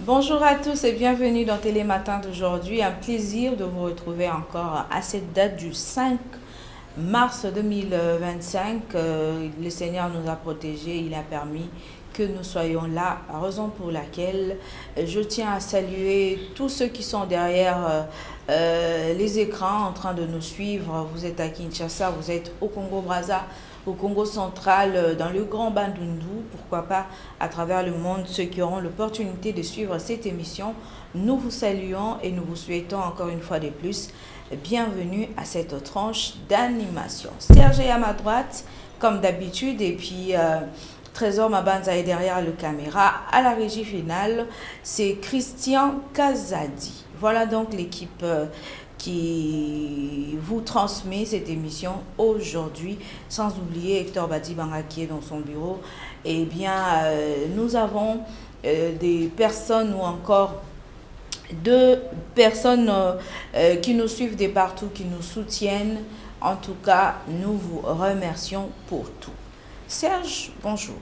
Bonjour à tous et bienvenue dans Télématin d'aujourd'hui. Un plaisir de vous retrouver encore à cette date du 5 mars 2025. Le Seigneur nous a protégés, il a permis que nous soyons là, raison pour laquelle je tiens à saluer tous ceux qui sont derrière les écrans en train de nous suivre. Vous êtes à Kinshasa, vous êtes au Congo-Brazza, au Congo central, dans le Grand Bandundu, pourquoi pas à travers le monde, ceux qui auront l'opportunité de suivre cette émission. Nous vous saluons et nous vous souhaitons encore une fois de plus bienvenue à cette tranche d'animation. Serge est à ma droite, comme d'habitude, et puis Trésor Mabanza est derrière le caméra. À la régie finale, c'est Christian Kazadi. Voilà donc l'équipe qui vous transmet cette émission aujourd'hui, sans oublier Hector Badibanga qui est dans son bureau. Eh bien, nous avons des personnes ou encore deux personnes qui nous suivent de partout, qui nous soutiennent. En tout cas, nous vous remercions pour tout. Serge, bonjour.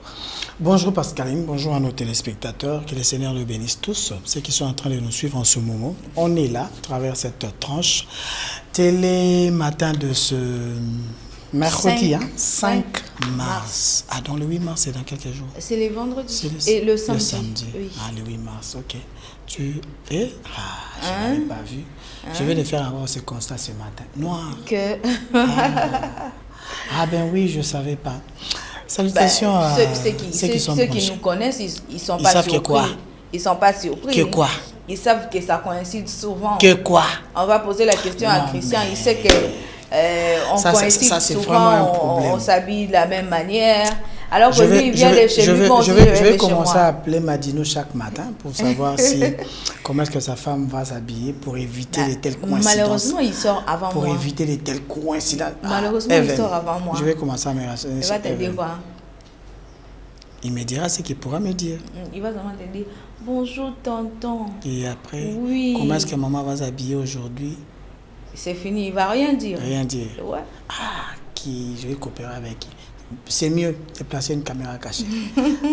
Bonjour Pascaline, bonjour à nos téléspectateurs, que le Seigneur le bénisse tous, ceux qui sont en train de nous suivre en ce moment. On est là, à travers cette tranche Télématin de ce mercredi, 5 mars. Ah, donc le 8 mars, c'est dans quelques jours? C'est les vendredis et le samedi. Le samedi, oui. Ah, le 8 mars, ok. Tu es... Ah, je n'avais pas vu. Je vais le faire avoir ce constat ce matin. Noir. Ah ben oui, je ne savais pas. Salutations à ceux qui nous connaissent, ils sont pas surpris. Que quoi? Ils sont pas surpris. Que quoi? Ils savent que ça coïncide souvent. Que quoi? On va poser la question à Christian. Il sait que on coïncide souvent, on s'habille de la même manière. Alors que lui, il vient de chez lui. Je vais commencer à appeler Madino chaque matin pour savoir comment est-ce que sa femme va s'habiller pour éviter de telles coïncidences. Malheureusement, il sort avant moi. Pour éviter de telles coïncidences. Malheureusement, il sort avant moi. Je vais commencer à me rassurer. Il va te dire quoi? Il me dira ce qu'il pourra me dire. Il va seulement te dire bonjour tonton. Et après, oui. Comment est-ce que maman va s'habiller aujourd'hui? C'est fini, il va rien dire. Rien dire. Ouais. Ah, je vais coopérer avec qui? C'est mieux de placer une caméra cachée.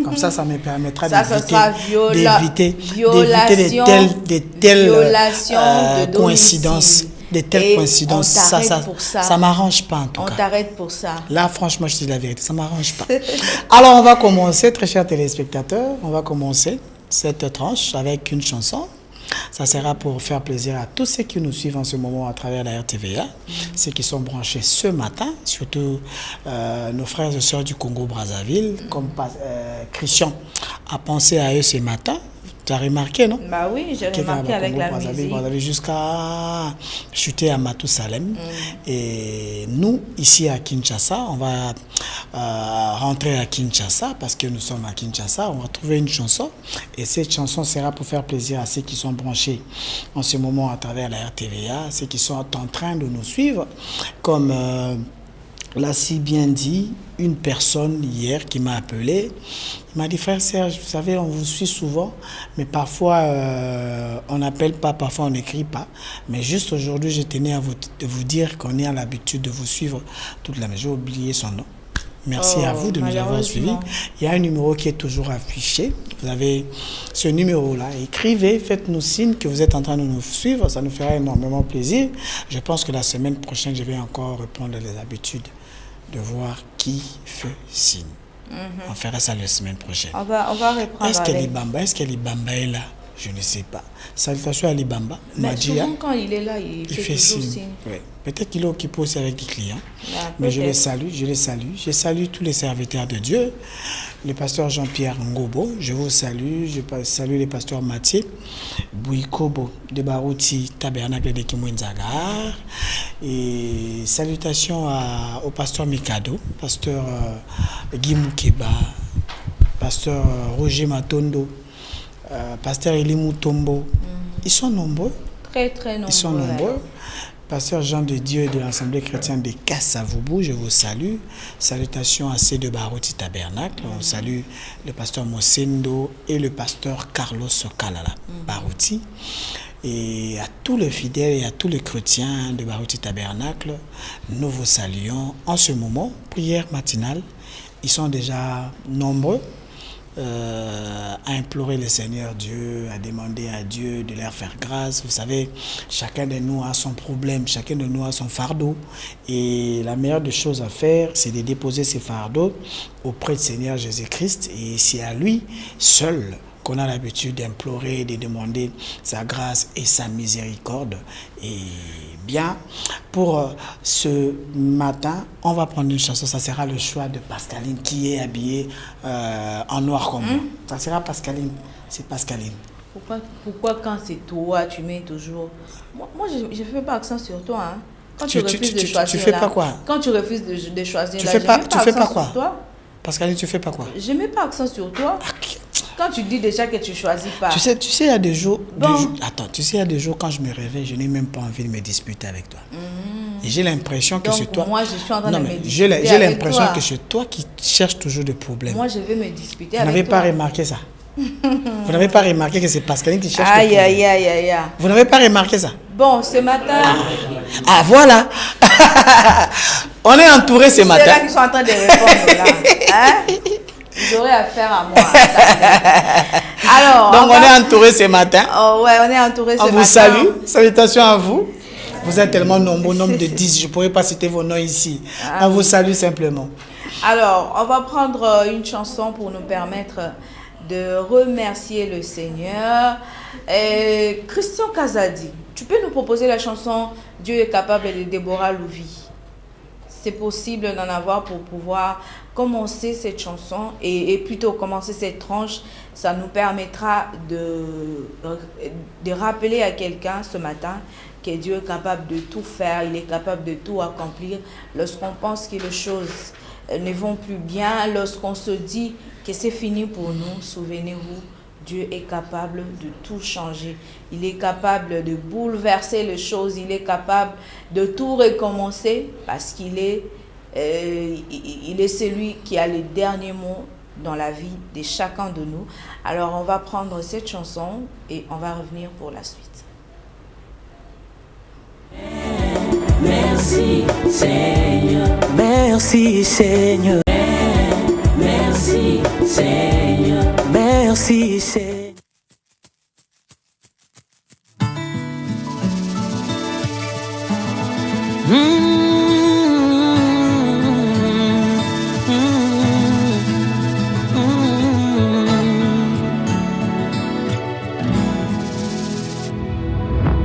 Comme ça me permettra d'éviter de telles coïncidences. De telles coïncidences. Ça m'arrange pas en tout cas. On t'arrête pour ça. Là, franchement, je te dis la vérité, ça m'arrange pas. Alors, on va commencer, très chers téléspectateurs, on va commencer cette tranche avec une chanson. Ça sera pour faire plaisir à tous ceux qui nous suivent en ce moment à travers la RTVA, ceux qui sont branchés ce matin, surtout nos frères et sœurs du Congo-Brazzaville, comme Christian a pensé à eux ce matin. Tu as remarqué, non? Bah oui, j'ai remarqué avec la musique. Jusqu'à chuter à Matousalem. Et nous, ici à Kinshasa, on va rentrer à Kinshasa parce que nous sommes à Kinshasa. On va trouver une chanson. Et cette chanson sera pour faire plaisir à ceux qui sont branchés en ce moment à travers la RTVA, ceux qui sont en train de nous suivre, comme... l'a si bien dit une personne hier qui m'a appelé. Il m'a dit, frère Serge, vous savez, on vous suit souvent, mais parfois on n'appelle pas, parfois on n'écrit pas. Mais juste aujourd'hui, je tenais à vous dire qu'on est à l'habitude de vous suivre toute la journée. J'ai oublié son nom. Merci à vous de nous avoir suivis. Il y a un numéro qui est toujours affiché. Vous avez ce numéro-là. Écrivez, faites-nous signe que vous êtes en train de nous suivre. Ça nous fera énormément plaisir. Je pense que la semaine prochaine, je vais encore reprendre les habitudes de voir qui fait signe. On fera ça la semaine prochaine. On va reprendre. Est-ce que Libamba est là? Je ne sais pas. Salutations à Libamba. Mais souvent quand il est là, il fait signe. Ouais. Peut-être qu'il est occupé aussi avec des clients. Mais je les salue. Je salue tous les serviteurs de Dieu. Le pasteur Jean-Pierre Ngobo, je vous salue. Je salue le pasteur Mathieu Bouikobo de Barouti Tabernacle de Kimwenzagar. Et salutations au pasteur Mikado, pasteur Guy Moukeba, pasteur Roger Matondo, pasteur Eli Moutombo. Ils sont nombreux. Très, très nombreux. Ils sont nombreux. Pasteur Jean de Dieu de l'Assemblée chrétienne de Kassavoubou, je vous salue. Salutations à ceux de Barouti Tabernacle. On salue le pasteur Mosendo et le pasteur Carlos Kalala, Barouti. Et à tous les fidèles et à tous les chrétiens de Barouti Tabernacle, nous vous saluons en ce moment. Prière matinale, ils sont déjà nombreux. à implorer le Seigneur Dieu, à demander à Dieu de leur faire grâce. Vous savez, chacun de nous a son problème, chacun de nous a son fardeau. Et la meilleure des choses à faire, c'est de déposer ces fardeaux auprès du Seigneur Jésus-Christ. Et c'est à lui seul qu'on a l'habitude d'implorer, de demander sa grâce et sa miséricorde. Et bien, pour ce matin, on va prendre une chanson. Ça sera le choix de Pascaline qui est habillée en noir comme moi. Ça sera Pascaline. C'est Pascaline. Pourquoi quand c'est toi, tu mets toujours... Moi je ne fais pas accent sur toi. Hein. Quand tu refuses de choisir... Tu fais pas quoi? Quand tu refuses de choisir tu là, fais pas, je mets pas accent sur toi. Pascaline, tu fais pas quoi? Je ne mets pas accent sur toi. Quand tu dis déjà que tu ne choisis pas. Tu sais, il y a des jours... Bon. Attends, tu sais, il y a des jours quand je me réveille, je n'ai même pas envie de me disputer avec toi. Et j'ai l'impression que c'est toi... moi, je suis en train de me disputer j'ai l'impression que c'est toi qui cherches toujours des problèmes. Moi, je vais me disputer avec toi. Vous n'avez pas remarqué ça? Vous n'avez pas remarqué que c'est Pascaline qui cherche des problèmes? Aïe. Vous n'avez pas remarqué ça? Bon, ce matin... Ah, voilà. On est entouré ce matin. C'est là qui sont en train de répondre, là. Hein? Vous aurez affaire à moi. Alors, donc, on est entouré ce matin. Oh, ouais, on est entouré ce matin. On vous salue. Salutations à vous. Vous êtes tellement nombreux, nombre de 10. Je ne pourrais pas citer vos noms ici. On vous salue simplement. Alors, on va prendre une chanson pour nous permettre de remercier le Seigneur. Christian Kazadi, tu peux nous proposer la chanson « Dieu est capable » de Déborah Louvi. C'est possible d'en avoir pour pouvoir commencer cette chanson et plutôt commencer cette tranche. Ça nous permettra de rappeler à quelqu'un ce matin que Dieu est capable de tout faire, il est capable de tout accomplir. Lorsqu'on pense que les choses ne vont plus bien, lorsqu'on se dit que c'est fini pour nous, souvenez-vous, Dieu est capable de tout changer. Il est capable de bouleverser les choses. Il est capable de tout recommencer parce qu'il est, il est celui qui a les derniers mots dans la vie de chacun de nous. Alors, on va prendre cette chanson et on va revenir pour la suite. Merci Seigneur. Merci Seigneur. Merci Seigneur. Merci Seigneur.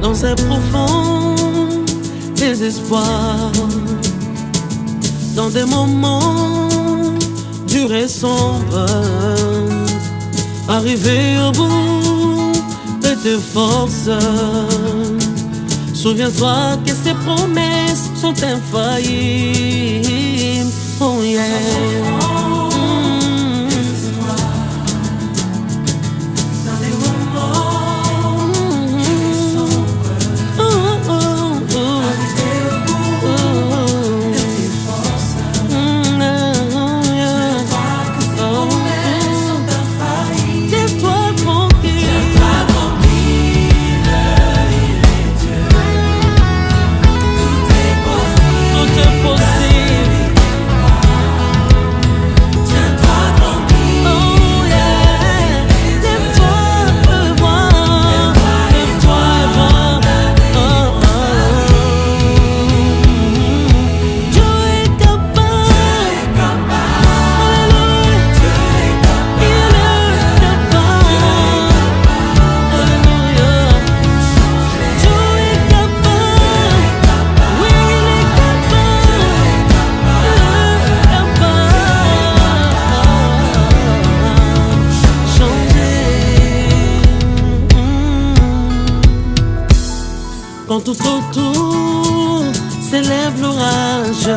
Dans ces profonds désespoirs, dans des moments durs et sombres, arriver au bout de tes forces, souviens-toi que ces promesses sont infaillibles. Oh yeah. Quand tout autour s'élève l'orage,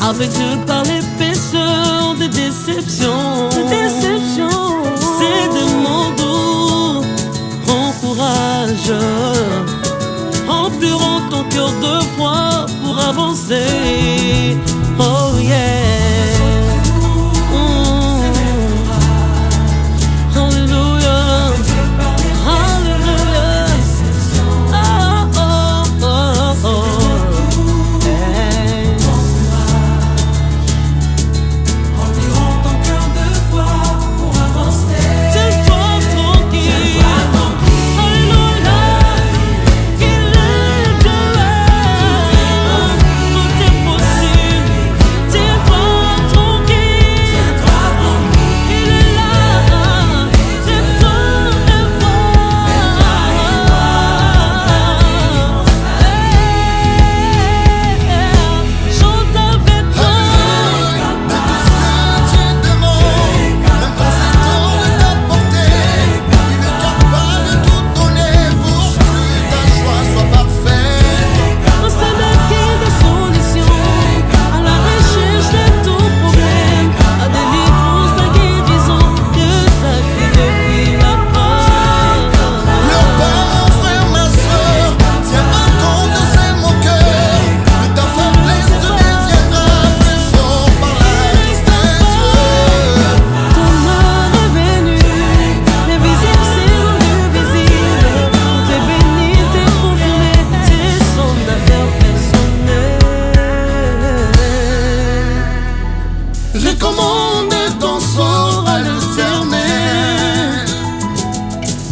avec nulle part l'épaisseur des déceptions, c'est de mon dos, prends courage, rempliront ton cœur de foi pour avancer. Oh yeah. Rempliront ton cœur de foi.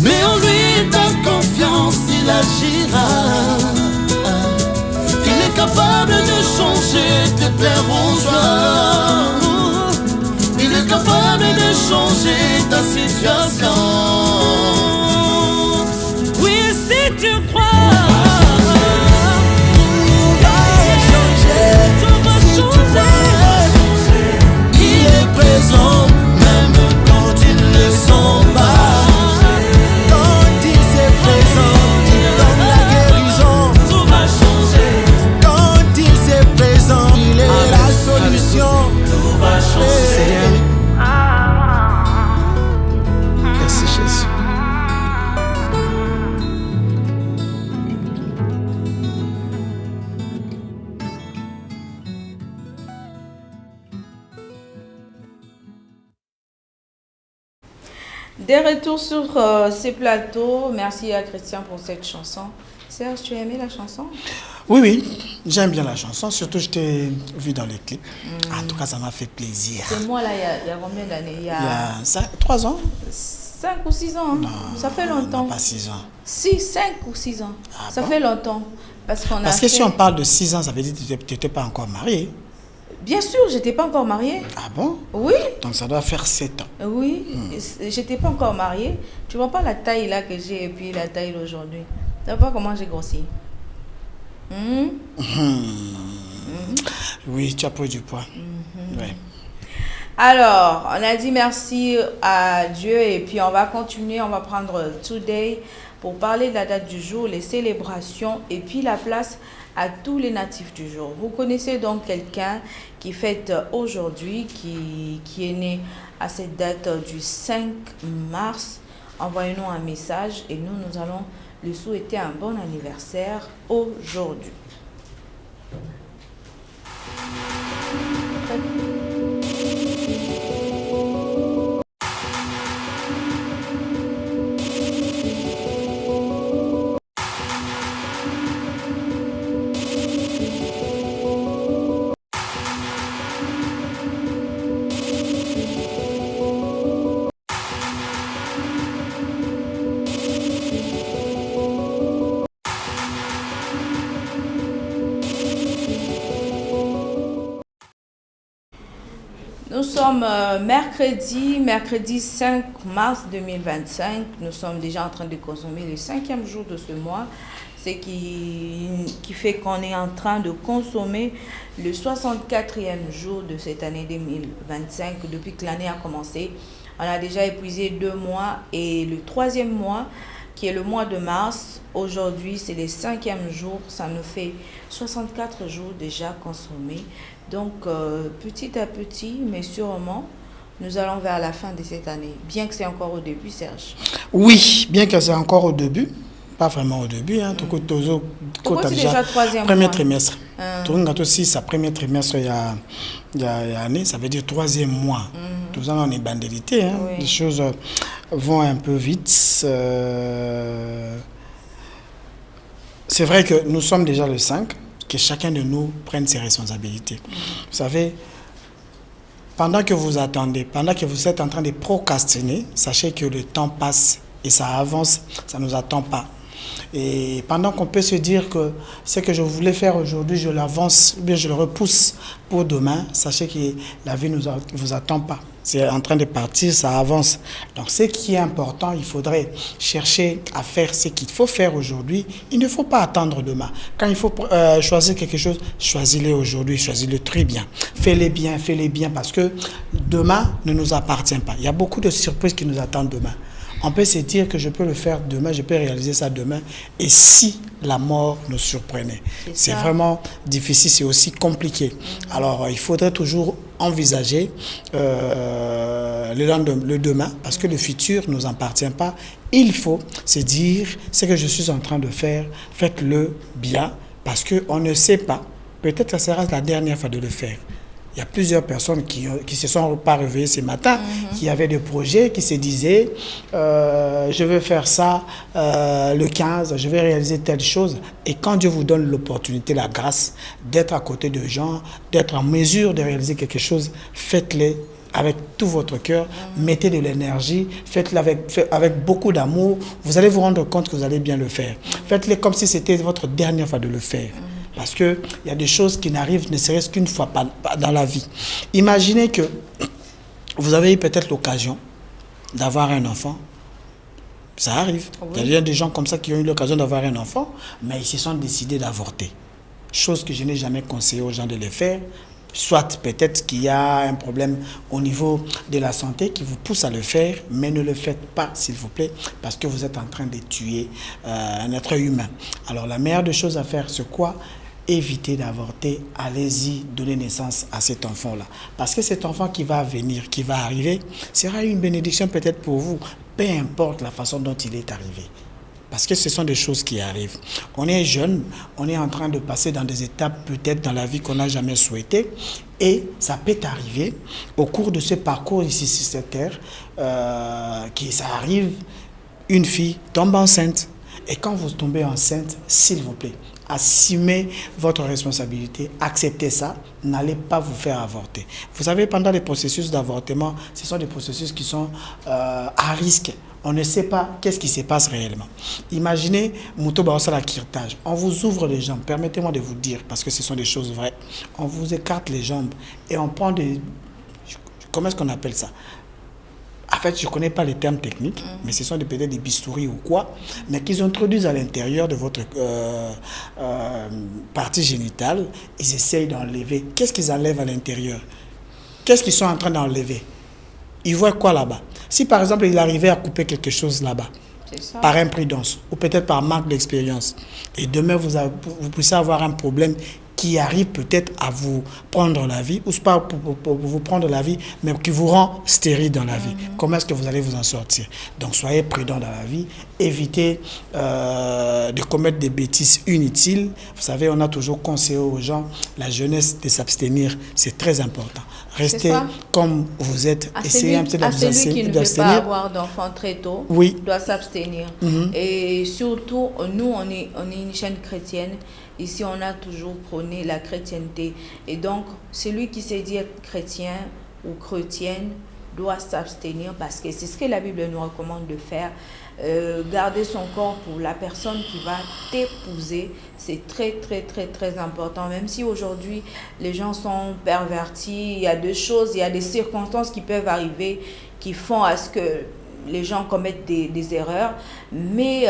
Mais en lui ta confiance, il agira. Il est capable de changer tes pleurs en joie. Il est capable de changer ta situation. Oui, si tu crois, tout va changer. Il est présent, même quand il ne le sent pas. Quand il s'est présent, il donne la guérison. Tout va changer. Quand il s'est présent, il est la solution. Tout va changer. Merci Jésus. Des retours sur ces plateaux. Merci à Christian pour cette chanson. Serge, tu as aimé la chanson? Oui, oui, j'aime bien la chanson, surtout je t'ai vu dans les clips. En tout cas, ça m'a fait plaisir. C'est moi là, il y a combien d'années? Il y a 3 ans? 5 ou 6 ans. Non, ça fait longtemps. Non, pas 6 ans. Si, 5 ou 6 ans. Ah ça bon? fait longtemps. Parce que si on parle de 6 ans, ça veut dire que tu n'étais pas encore mariée. Bien sûr, je n'étais pas encore mariée. Ah bon? Oui. Donc ça doit faire 7 ans. Oui, j'étais pas encore mariée. Tu vois pas la taille là que j'ai et puis la taille d'aujourd'hui. Tu vois pas comment j'ai grossi? Oui, tu as pris du poids. Ouais. Alors, on a dit merci à Dieu et puis on va continuer, on va prendre Today pour parler de la date du jour, les célébrations et puis la place à tous les natifs du jour. Vous connaissez donc quelqu'un qui fête aujourd'hui, qui est né à cette date du 5 mars. Envoyez-nous un message et nous allons lui souhaiter un bon anniversaire aujourd'hui. Nous sommes mercredi 5 mars 2025. Nous sommes déjà en train de consommer le 5e jour de ce mois. Ce qui fait qu'on est en train de consommer le 64e jour de cette année 2025. Depuis que l'année a commencé, on a déjà épuisé 2 mois et le 3e mois, qui est le mois de mars, aujourd'hui c'est le 5e jour. Ça nous fait 64 jours déjà consommés. Donc, petit à petit, mais sûrement, nous allons vers la fin de cette année. Bien que c'est encore au début, Serge. Oui, bien que c'est encore au début. Pas vraiment au début. Hein. C'est déjà le 3e premier mois. trimestre. Aussi, sa premier trimestre, il y a année, ça veut dire 3e mois. Tout ça, on est bandélité. Hein. Oui. Les choses vont un peu vite. C'est vrai que nous sommes déjà le 5. Que chacun de nous prenne ses responsabilités. Vous savez, pendant que vous attendez, pendant que vous êtes en train de procrastiner, sachez que le temps passe et ça avance, ça ne nous attend pas. Et pendant qu'on peut se dire que ce que je voulais faire aujourd'hui, je l'avance, ou bien je le repousse pour demain, sachez que la vie ne vous attend pas. C'est en train de partir, ça avance. Donc ce qui est important, il faudrait chercher à faire ce qu'il faut faire aujourd'hui. Il ne faut pas attendre demain. Quand il faut choisir quelque chose, choisis-le aujourd'hui, choisis-le très bien. Fais-les bien parce que demain ne nous appartient pas. Il y a beaucoup de surprises qui nous attendent demain. On peut se dire que je peux le faire demain, je peux réaliser ça demain. Et si la mort nous surprenait? C'est vraiment difficile, c'est aussi compliqué. Alors, il faudrait toujours envisager le demain, parce que le futur ne nous appartient pas. Il faut se dire, ce que je suis en train de faire, faites-le bien, parce qu'on ne sait pas. Peut-être que ça sera la dernière fois de le faire. Il y a plusieurs personnes qui se sont pas réveillées ce matin, qui avaient des projets, qui se disaient je veux faire ça le 15, je vais réaliser telle chose. Et quand Dieu vous donne l'opportunité, la grâce d'être à côté de gens, d'être en mesure de réaliser quelque chose, faites-le avec tout votre cœur, mettez de l'énergie, faites-le avec beaucoup d'amour, vous allez vous rendre compte que vous allez bien le faire. Faites-le comme si c'était votre dernière fois de le faire. Parce qu'il y a des choses qui n'arrivent ne serait-ce qu'une fois pas dans la vie. Imaginez que vous avez eu peut-être l'occasion d'avoir un enfant. Ça arrive. Oui. Il y a des gens comme ça qui ont eu l'occasion d'avoir un enfant, mais ils se sont décidés d'avorter. Chose que je n'ai jamais conseillé aux gens de le faire. Soit peut-être qu'il y a un problème au niveau de la santé qui vous pousse à le faire, mais ne le faites pas, s'il vous plaît, parce que vous êtes en train de tuer un être humain. Alors la meilleure des choses à faire, c'est quoi? Évitez d'avorter, allez-y, donnez naissance à cet enfant-là. Parce que cet enfant qui va venir, qui va arriver, sera une bénédiction peut-être pour vous, peu importe la façon dont il est arrivé. Parce que ce sont des choses qui arrivent. On est jeune, on est en train de passer dans des étapes peut-être dans la vie qu'on n'a jamais souhaité. Et ça peut arriver au cours de ce parcours ici sur cette terre, que ça arrive, une fille tombe enceinte. Et quand vous tombez enceinte, s'il vous plaît, assumez votre responsabilité, acceptez ça, n'allez pas vous faire avorter. Vous savez, pendant les processus d'avortement, ce sont des processus qui sont à risque. On ne sait pas qu'est-ce qui se passe réellement. Imaginez, Mouto Baosala Kirtage, on vous ouvre les jambes, permettez-moi de vous dire, parce que ce sont des choses vraies, on vous écarte les jambes et on prend des... Comment est-ce qu'on appelle ça? En fait, je ne connais pas les termes techniques, mais ce sont peut-être des bistouris ou quoi, mais qu'ils introduisent à l'intérieur de votre partie génitale, ils essayent d'enlever. Qu'est-ce qu'ils enlèvent à l'intérieur? Qu'est-ce qu'ils sont en train d'enlever? Ils voient quoi là-bas? Si par exemple, il arrivait à couper quelque chose là-bas, par imprudence, ou peut-être par manque d'expérience, et demain vous puissiez avoir un problème qui arrive peut-être à vous prendre la vie, ou pas pour vous prendre la vie, mais qui vous rend stérile dans la vie. Comment est-ce que vous allez vous en sortir? Donc soyez prudents dans la vie, évitez de commettre des bêtises inutiles. Vous savez, on a toujours conseillé aux gens, la jeunesse, de s'abstenir, c'est très important. Restez comme vous êtes, essayez un petit peu d'abstenir. Celui qui ne veut pas avoir d'enfants très tôt, doit s'abstenir. Et surtout, nous, on est une chaîne chrétienne. Ici, on a toujours prôné la chrétienté. Et donc, celui qui s'est dit être chrétien ou chrétienne doit s'abstenir parce que c'est ce que la Bible nous recommande de faire. Garder son corps pour la personne qui va t'épouser, c'est très, très, très, très important. Même si aujourd'hui, les gens sont pervertis, il y a des choses, il y a des circonstances qui peuvent arriver qui font à ce que les gens commettent des erreurs, mais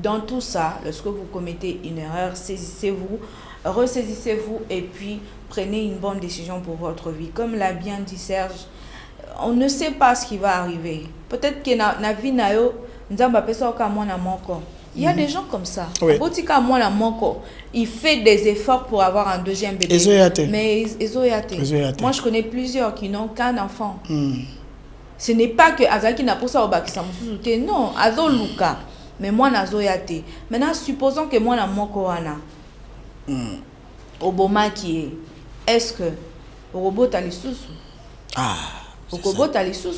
dans tout ça, lorsque vous commettez une erreur, saisissez-vous, ressaisissez-vous et puis prenez une bonne décision pour votre vie. Comme l'a bien dit Serge, on ne sait pas ce qui va arriver. Peut-être que na vie na yo, il y a des gens comme ça. Oui. Il fait des efforts pour avoir un deuxième bébé. Mais moi, je connais plusieurs qui n'ont qu'un enfant. Ce n'est pas que Azaki n'a pas ça au bac, non, Azo Luka, mais moi Nazo Yate. Maintenant, supposons que moi na moko wana. Oboma qui est-ce que le robot a les sous? Ah. Au robot a les sous.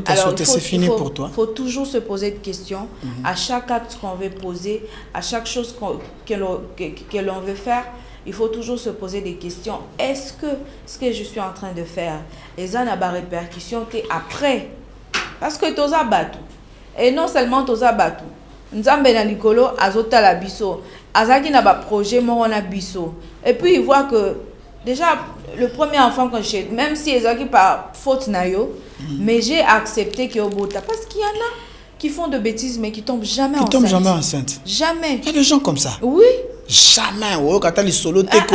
Alors, c'est fini pour toi. Il faut toujours se poser des questions. À chaque acte qu'on veut poser, à chaque chose que l'on veut faire, il faut toujours se poser des questions. Est-ce que ce que je suis en train de faire, les gens ont des répercussions après? Parce que tous a battu. Et non seulement tous a battu. Nzambe na likolo azota la biso. Azaki na ba projet mo na biso. Et puis il voit que déjà le premier enfant que j'ai, même si Azaki par faute na yo, mais j'ai accepté que obota parce qu'il y en a qui font de bêtises mais qui tombent jamais enceintes. Qui tombent jamais enceintes. Jamais. Il y a des gens comme ça. Oui. Jamais. Quand les solo teko,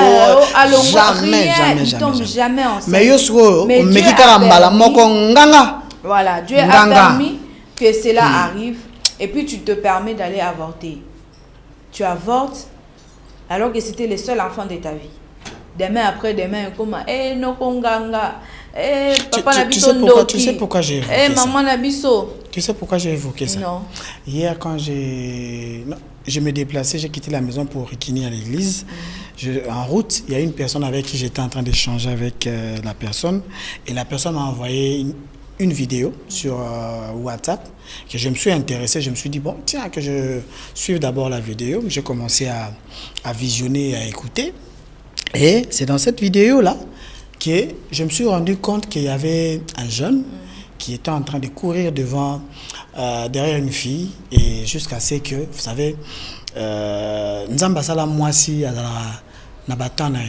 jamais. Ils tombent jamais enceintes. Mais yo so, mais qui karambala moko nganga. Voilà, Dieu a permis que cela arrive et puis tu te permets d'aller avorter. Tu avortes alors que c'était le seul enfant de ta vie. Demain après demain, comment no konganga. Papa Nabiso Ndoki. Tu sais pourquoi j'ai évoqué ça? Maman Nabiso. Tu sais pourquoi j'ai évoqué ça? Non. Hier, quand je me déplaçais, j'ai quitté la maison pour rikini à l'église. En route, il y a une personne avec qui j'étais en train d'échanger avec la personne. Et la personne m'a envoyé une vidéo sur WhatsApp que je me suis intéressé. Je me suis dit, bon, tiens, que je suive d'abord la vidéo. J'ai commencé à visionner et à écouter. Et c'est dans cette vidéo-là que je me suis rendu compte qu'il y avait un jeune qui était en train de courir derrière une fille, et jusqu'à ce que, vous savez, Nzamba Sala Mwasi na batana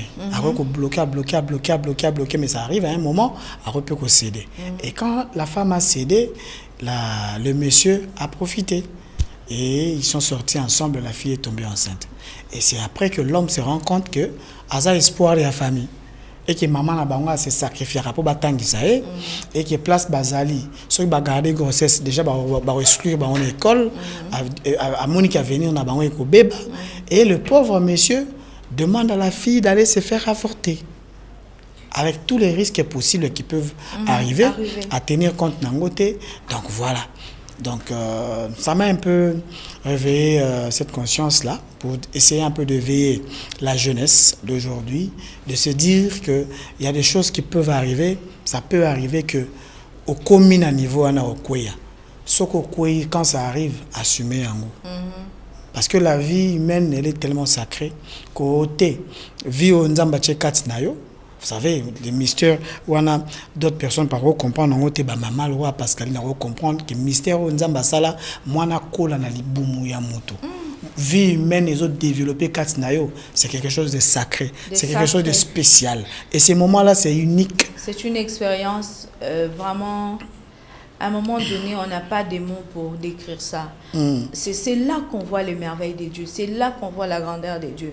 bloqué, mais ça arrive à un moment à peut céder. Et quand la femme a cédé, le monsieur a profité et ils sont sortis ensemble, la fille est tombée enceinte. Et c'est après que l'homme se rend compte que asa espoir de la famille et que maman na bango se sacrifiera pour batangisa et que place bazali ceux qui va garder grossesse déjà va exclure en école à Monique à venir na bango ko beba, et le pauvre monsieur demande à la fille d'aller se faire avorter avec tous les risques possibles qui peuvent arriver à tenir compte n'angoté. Donc voilà. Donc ça m'a un peu réveillé cette conscience-là pour essayer un peu de veiller la jeunesse d'aujourd'hui, de se dire qu'il y a des choses qui peuvent arriver. Ça peut arriver que au commune à niveau ana okoya. Soko koyi quand ça arrive, assumer en haut. Parce que la vie humaine, elle est tellement sacrée côté vie au nzamba tchekat nayo. Vous savez, les mystères, où on a d'autres personnes par contre comprendre, on a maman loi Pascaline on comprendre que mystère au nzamba sala moi na kola na libumu ya moto. Vie humaine les autres développés kat nayo, c'est quelque chose de sacré, c'est quelque chose de spécial. Et ces moments-là, c'est unique. C'est une expérience vraiment. À un moment donné, on n'a pas de mots pour décrire ça. C'est là qu'on voit les merveilles de Dieu. C'est là qu'on voit la grandeur de Dieu.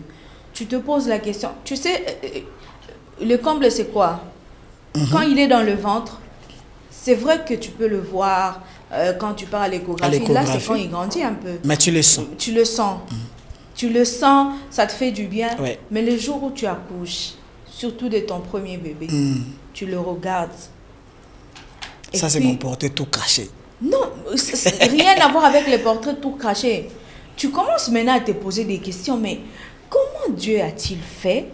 Tu te poses la question. Tu sais, le comble, c'est quoi? Quand il est dans le ventre, c'est vrai que tu peux le voir quand tu pars à l'échographie. Là, c'est quand il grandit un peu. Mais tu le sens. Tu le sens. Tu le sens, ça te fait du bien. Ouais. Mais le jour où tu accouches, surtout de ton premier bébé, tu le regardes. Et ça, c'est mon portrait tout caché. Non, rien à voir avec les portraits tout cachés. Tu commences maintenant à te poser des questions, mais comment Dieu a-t-il fait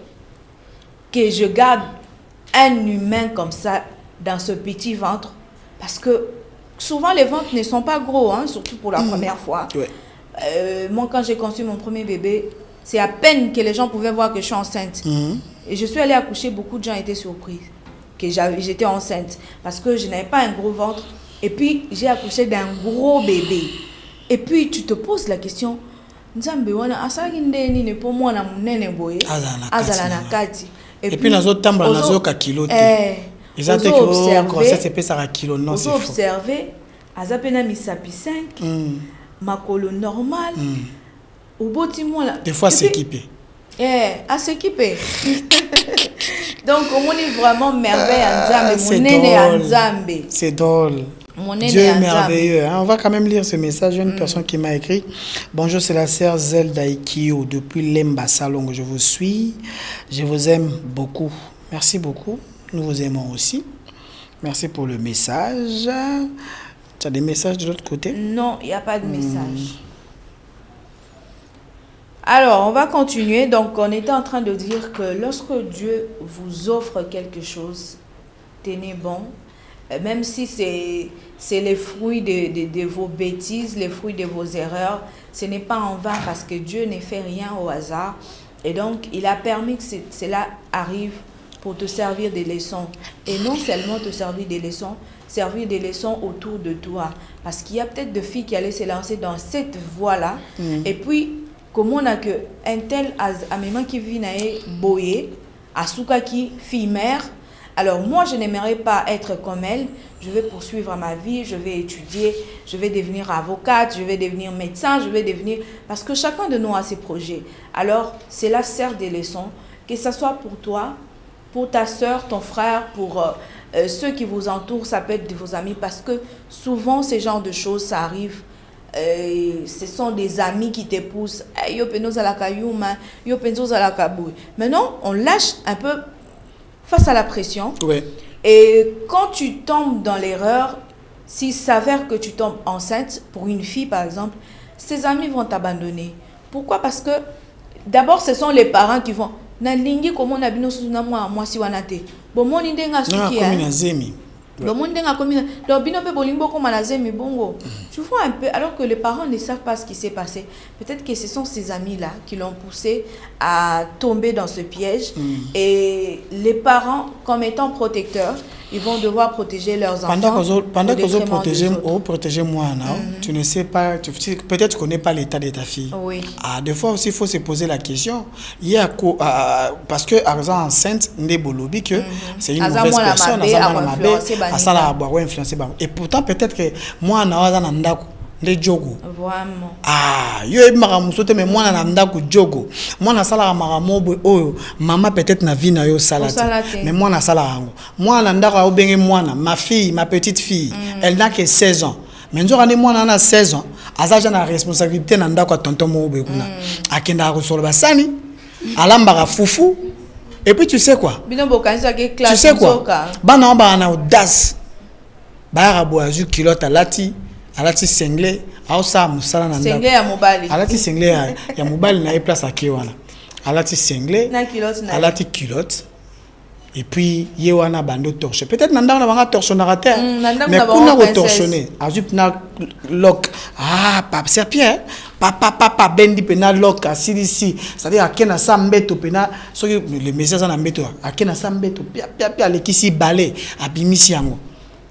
que je garde un humain comme ça dans ce petit ventre? Parce que souvent, les ventres ne sont pas gros, hein, surtout pour la première fois. Ouais. Moi, quand j'ai conçu mon premier bébé, c'est à peine que les gens pouvaient voir que je suis enceinte. Et je suis allée accoucher, beaucoup de gens étaient surpris que j'étais enceinte parce que je n'avais pas un gros ventre, et puis j'ai accouché d'un gros bébé. Et puis tu te poses la question, Nzambe wana asaki ndeni ne po mwana munene boye azala na kati. Et puis nazo tamba nazo ka kilo te ils ont que grossesse c'est ça kilo non c'est faux. Observer azapena misapi 5 makolo normal oboti mwana des fois s'équiper. À s'équiper. Donc, on est vraiment merveille à Nzambe. C'est drôle. Dieu est merveilleux. On va quand même lire ce message. Une personne qui m'a écrit. Bonjour, c'est la sœur Zelda Ikio depuis Lemba Salongo. Je vous suis. Je vous aime beaucoup. Merci beaucoup. Nous vous aimons aussi. Merci pour le message. Tu as des messages de l'autre côté? Non, il n'y a pas de message. Alors, on va continuer. Donc, on était en train de dire que lorsque Dieu vous offre quelque chose, tenez bon, même si c'est les fruits de vos bêtises, les fruits de vos erreurs, ce n'est pas en vain parce que Dieu ne fait rien au hasard. Et donc, il a permis que cela arrive pour te servir des leçons. Et non seulement te servir des leçons autour de toi. Parce qu'il y a peut-être des filles qui allaient se lancer dans cette voie-là. Et puis, comme on a que un tel amement qui vit naé boyé, asuka qui fille mère. Alors moi je n'aimerais pas être comme elle. Je vais poursuivre ma vie, je vais étudier, je vais devenir avocate, je vais devenir médecin, je vais devenir, parce que chacun de nous a ses projets. Alors cela sert des leçons, que ce soit pour toi, pour ta soeur, ton frère, pour ceux qui vous entourent, ça peut être de vos amis, parce que souvent ces genres de choses ça arrive. Ce sont des amis qui te poussent. Maintenant, on lâche un peu face à la pression. Ouais. Et quand tu tombes dans l'erreur, s'il s'avère que tu tombes enceinte, pour une fille par exemple, ses amis vont t'abandonner. Pourquoi? Parce que d'abord, ce sont les parents qui vont. Le monde a commis. Donc, binobe bolimbo comme malazé bongo. Tu vois un peu, alors que les parents ne savent pas ce qui s'est passé. Peut-être que ce sont ces amis-là qui l'ont poussé à tomber dans ce piège. Et les parents, comme étant protecteurs, ils vont devoir protéger leurs enfants. Pendant que vous protégez moi, tu ne sais pas, peut-être tu ne connais pas l'état de ta fille. Oui. Des fois aussi, il faut se poser la question. Il y a parce que, par exemple, enceinte, c'est une mauvaise personne. Et pourtant, peut-être que moi, les jogo. Vraiment. Yo mais moi na ndako jogo. Moi na sala maramobo oyo maman peut-être na vie na yo salate. Mais moi na sala rango. Moi na ndako obenge moi ma fille, ma petite fille, elle n'a que 16 ans. Mais nzo rane moi na 16 ans, azaja na responsabilité na ndako tonton mo bekuna. Akenda ko solo basani, alamba fufu. Et puis tu sais quoi? Tu sais quoi? Bana na audace. Ba raboazu kilote alati singlé aosa musala na singlé ya mobali alati singlé ya mobali na place akiwana alati singlé na culotte na alati culotte et puis yewana bando torche peut-être nanda na banga torche na rater mais kuna ko torchonner azup na lock papa serpien papa bendi pena lock asili c'est-à-dire akena sambeto pena soki le message na mbeto akena sambeto pia lekisi balé abimisi yango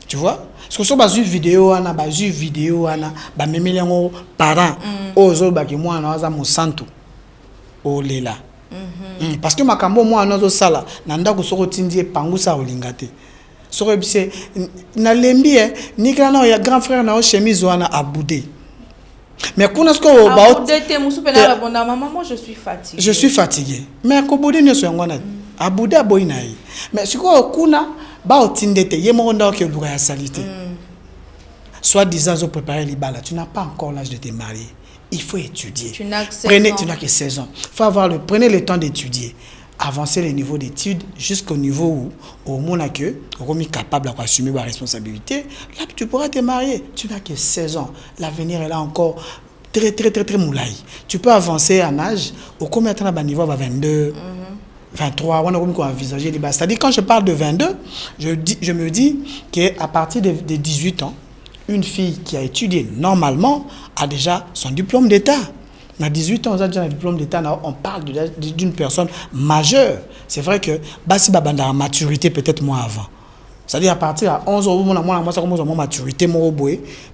tu vois. Parce que si on vidéo, on a vidéo, on a même les parents, aux baki moi on a mon santo, oh lela. Parce que ma cambo moi on a sala, nanda ko soko tindie pangusa olingate. Soko bise na lembi ni kana ya grand frère na o chemise wana aboudé. Mais qu'on a ce qu'on va aboudé te musu pena répondre maman moi je suis fatigué. Je suis fatigué. Mais ko boudé ne so ngona aboudé boyinaï. Mais ce qu'on kuna ba otindete yemo nda ke luka ya salité. Soit disant zo préparer libala, tu n'as pas encore l'âge de te marier. Il faut étudier. Tu n'as que 16 ans. Prenez le temps d'étudier. Avancer les niveaux d'études jusqu'au niveau où au moins que on est capable d'assumer la responsabilité, là tu pourras te marier. Tu n'as que 16 ans. L'avenir est là encore très moulaï. Tu peux avancer en âge au combien de temps à niveau 22 23, on a envisagé les bases. C'est-à-dire, quand je parle de 22, je me dis qu'à partir de 18 ans, une fille qui a étudié normalement a déjà son diplôme d'État. À 18 ans, on a déjà un diplôme d'État, on parle d'une personne majeure. C'est vrai que Bassi Babanda a maturité peut-être moins avant. C'est-à-dire, à partir de 11 ans, moi, ça commence à maturité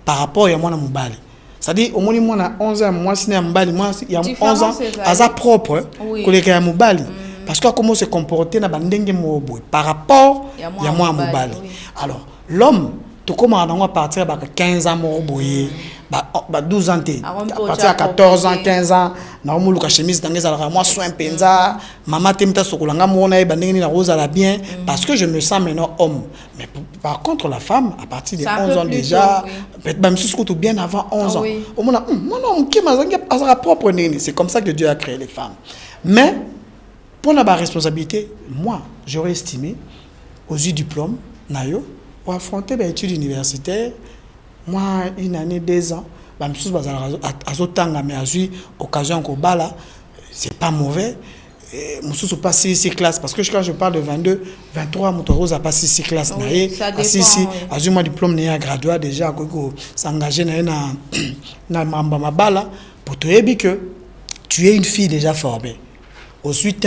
par rapport à moi, Moubali. C'est-à-dire, au moins, moi, à 11 ans, moi, il y a 11 ans, à sa propre, collègue à Moubali. Parce qu'on commence à se comporter par rapport à moi à Moubali. Alors, l'homme, tout comme on va partir à 15 ans, 12 ans, à partir à 14 ans, 15 ans, on a chemise dans moi soin penza, maman temta sokolanga mona bandeni na rose à la bien parce que je me sens maintenant homme. Mais par contre la femme à partir de 11 ans déjà, même si c'est bien avant 11 ans. Au moins non, qui m'a à sa propre nini, c'est comme ça que Dieu a créé les femmes. Mais pour la responsabilité, moi, j'aurais estimé aux yeux diplôme nayo pour affronter les études universitaires. Moi, une année, 2 ans, occasion qu'on bala, c'est pas mauvais. Je pas 6 classes parce que quand je parle de 22, 23, je pas 6 classes. Oui, ça dépend. Si mon diplôme n'est gradué déjà, s'engager dans ma bala pour te dire que tu es une fille déjà formée. Ensuite,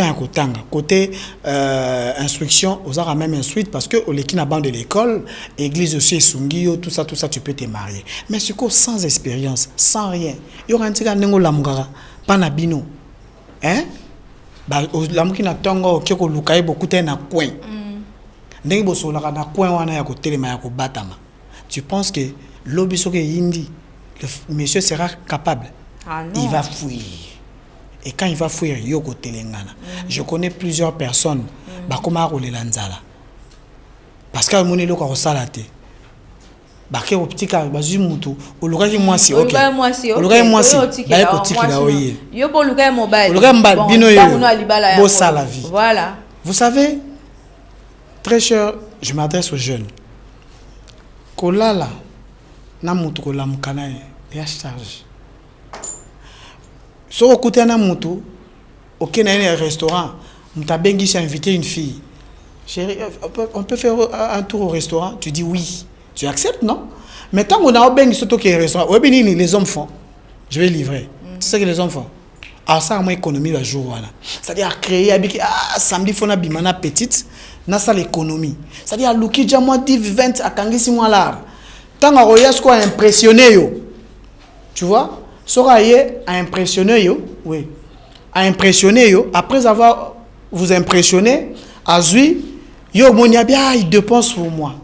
côté instruction, aux arts même instruite parce que au l'équipe bande de l'école, église aussi sungio, tout ça, tu peux te marier. Mais ce qu'on sans expérience, sans rien, il y aura un petit gars n'engo lamugara, pas na bino, hein? Bah, l'amour qui n'a tongo, qui ko lukai beaucoup t'es na coin. N'engo bosso la na coin wana ya ko telema ya ko batama. Tu penses que l'obiso que yindi, le monsieur sera capable? Ah non. Il va fuir. Et quand il va fuir, yoko telengana. Je connais plusieurs personnes. Bakoma role lanzala. Parce que mon élo ko salate. Baké au petit cas bazu mutu. Oluka moi si OK. Oluka moi si. Ba ko tikila oye. Yo bo luka mobile. Oluka mbal bino yo. Bo ça la vie. Voilà. Vous savez, très cher, je m'adresse aux jeunes. Kolala na mutu ko lamkana ya charge. Si vous écoutez un moutou, au restaurant, vous avez invité une fille. Chérie, on peut faire un tour au restaurant. Tu dis oui. Tu acceptes, non? Mais tant qu'on a bien surtout qui est restaurant, les hommes font. Je vais livrer. Tu sais ce que les hommes font? Alors ça, moi, économie le jour. Voilà. C'est-à-dire créer, samedi, il faut une bimana petite. Na ça l'économie. C'est-à-dire, Luki, déjà moi, 10, 20, à Kangisi, moi, là. Tant qu'on a impressionné, yo. Tu vois? Sora a impressionné, yo. Oui. A impressionné, yo. Après avoir vous impressionné, à Zui, yo, mon bien, il dépense pour moi.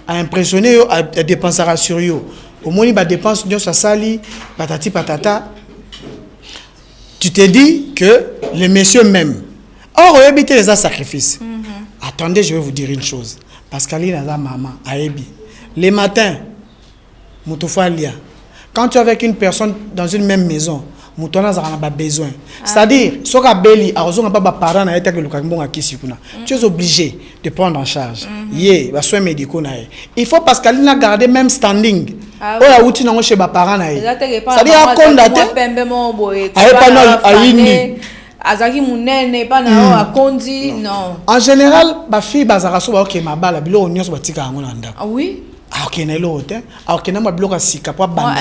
A impressionné, yo, a dépensera sur yo. Au moins, il va dépenser, yo, ça sali, patati patata. Tu te dis que les messieurs m'aiment. Or, on éviter les sacrifices. Attendez, je vais vous dire une chose. Parce qu'Ali n'a pas maman, Aébi. Les matins, Moutoufalia, quand tu es avec une personne dans une même maison, Moutouana n'a pas besoin. C'est-à-dire, si tu as des parents, tu es obligé de prendre en charge. Soins médicaux. Il faut parce qu'Ali n'a gardé même standing. C'est-à-dire, Azaki munene pa na o akondi non. En général, ba fille bazara so ba ok ma bala bilo onyo so batika ngo na ndako. Ah oui. Ah ok na lo hotel. Ah ok na ma bloka sika po banda.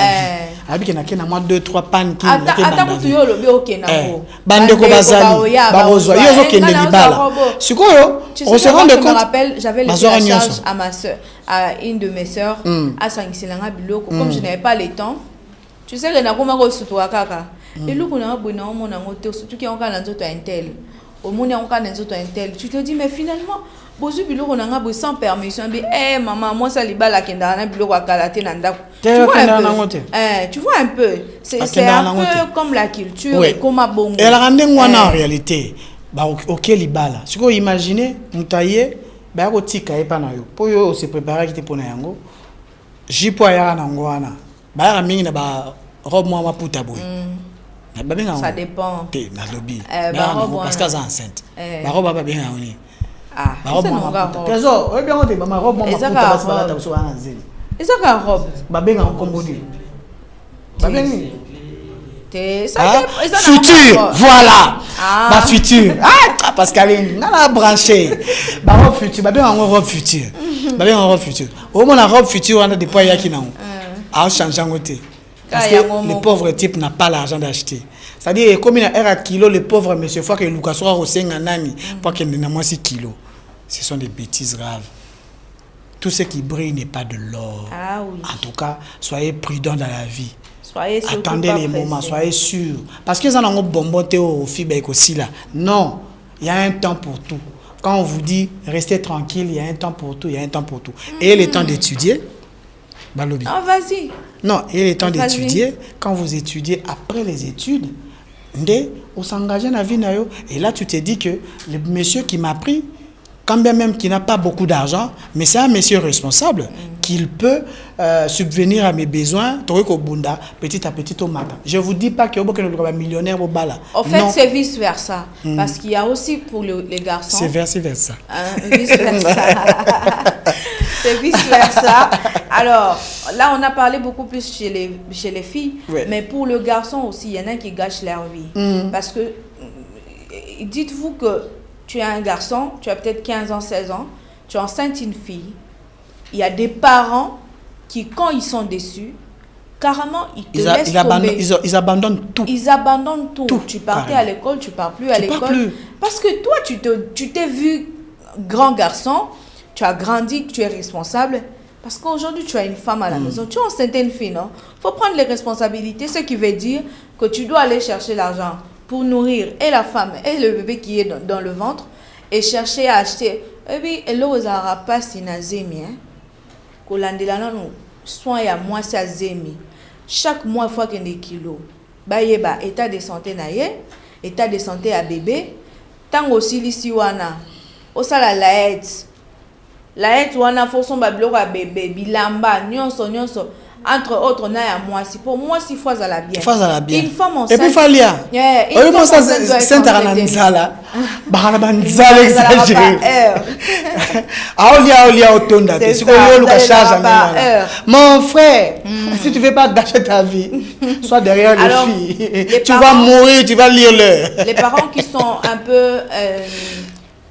Abi ke na ke na mo 2 3 pan ki na ke banda. Ata kutu yo lo bi ok na ko. Bande ko bazali. Ba rozwa yo zo ke ne libala. Sikoyo, on se rend compte. Je me rappelle, j'avais laissé la charge à ma soeur, à une de mes sœurs à Sangiselanga biloko comme je n'avais pas le temps. Tu sais que na ko ma ko sutoa kaka. Et là, on a surtout qui ont un intel. Au monde, on a un intel. Tu te dis, mais finalement, on a sans permission. Eh, maman, moi, ça libère la kenda, tu vois un peu. C'est un peu comme la culture et comme un bon. Et la rende en réalité, ok, libala. Si vous imaginez, mutaye, bah, au tika et pas na yo. Pour yo se préparer qui te pone yango. Jipo ya na ngwana. Bah, mingi na ba robe moi ma puta boy. Ça dépend. Na lobby. Parce qu'elle est enceinte. La robe va bien on. Ah, c'est non robe. Trésor, bien on ma robe moi ma puta basi balata so ana zeli. Eza ka robe. Ba benga en combodi. Ba bengi. Futur, voilà. Ma futur. Ah, Pascaline, on a branché. Ma robe future, ba benga robe future. Ba benga robe future. Au moins la robe future on a des poids yaki na. Ah, change en côté. Parce que le pauvre type n'a pas l'argent d'acheter. C'est-à-dire, comme il a un kilo, le pauvre monsieur, faut que Lucas soit au 5 nani pour qu'il n'ait moins 6 kilos. Ce sont des bêtises graves. Tout ce qui brille n'est pas de l'or. Ah, oui. En tout cas, soyez prudents dans la vie. Soyez attendez les moments, soyez sûrs. Parce que ça n'a pas bonbon au feedback aussi là. Non, il y a un temps pour tout. Quand on vous dit restez tranquille, il y a un temps pour tout, il y a un temps pour tout. Et le temps d'étudier. Balobi. Ah, vas-y. Non, il est temps d'étudier. Quand vous étudiez après les études, on s'engage dans la vie. Et là, tu te dis que le monsieur qui m'a pris, quand bien même qu'il n'a pas beaucoup d'argent, mais c'est un monsieur responsable, qu'il peut subvenir à mes besoins, petit à petit au matin. Je ne vous dis pas qu'il y a un millionnaire au bala. En fait, c'est vice-versa. Parce qu'il y a aussi pour les garçons... C'est vice-versa. Vice-versa. C'est vice-versa. Alors, là, on a parlé beaucoup plus chez les filles, mais pour le garçon aussi, il y en a qui gâchent leur vie. Parce que, dites-vous que tu es un garçon, tu as peut-être 15 ans, 16 ans, tu enceintes une fille, il y a des parents qui, quand ils sont déçus, carrément, ils abandonnent tout. Ils abandonnent tout. Tu partais à l'école, tu ne pars plus à l'école. Parce que toi, tu t'es vu grand garçon, tu as grandi, tu es responsable. Parce qu'aujourd'hui, tu as une femme à la maison. Tu as enceintes une fille, non? Il faut prendre les responsabilités, ce qui veut dire que tu dois aller chercher l'argent pour nourrir et la femme et le bébé qui est dans le ventre et chercher à acheter. Et puis, elle n'osera pas si nazemi. Kolandela non soin ya moi c'est zemi. Chaque mois il faut qu'il y ait des kilos. Ba yeba état de santé na ye, état de santé à bébé. Tant aussi lisi wana. Osala laet wana faut son bablo ka bébé bilamba nyonso entre autres na ya moi si pour moi si fois à la bien. Une femme enceinte. Et puis falia. Oui moi ça c'est tarananzala. Bahana nzala exagéré. Aolia otonda. Si ko yo luka charge mon frère, si tu veux pas gâcher ta vie, sois derrière les filles. Tu vas mourir, tu vas lire l'heure. Les parents qui sont un peu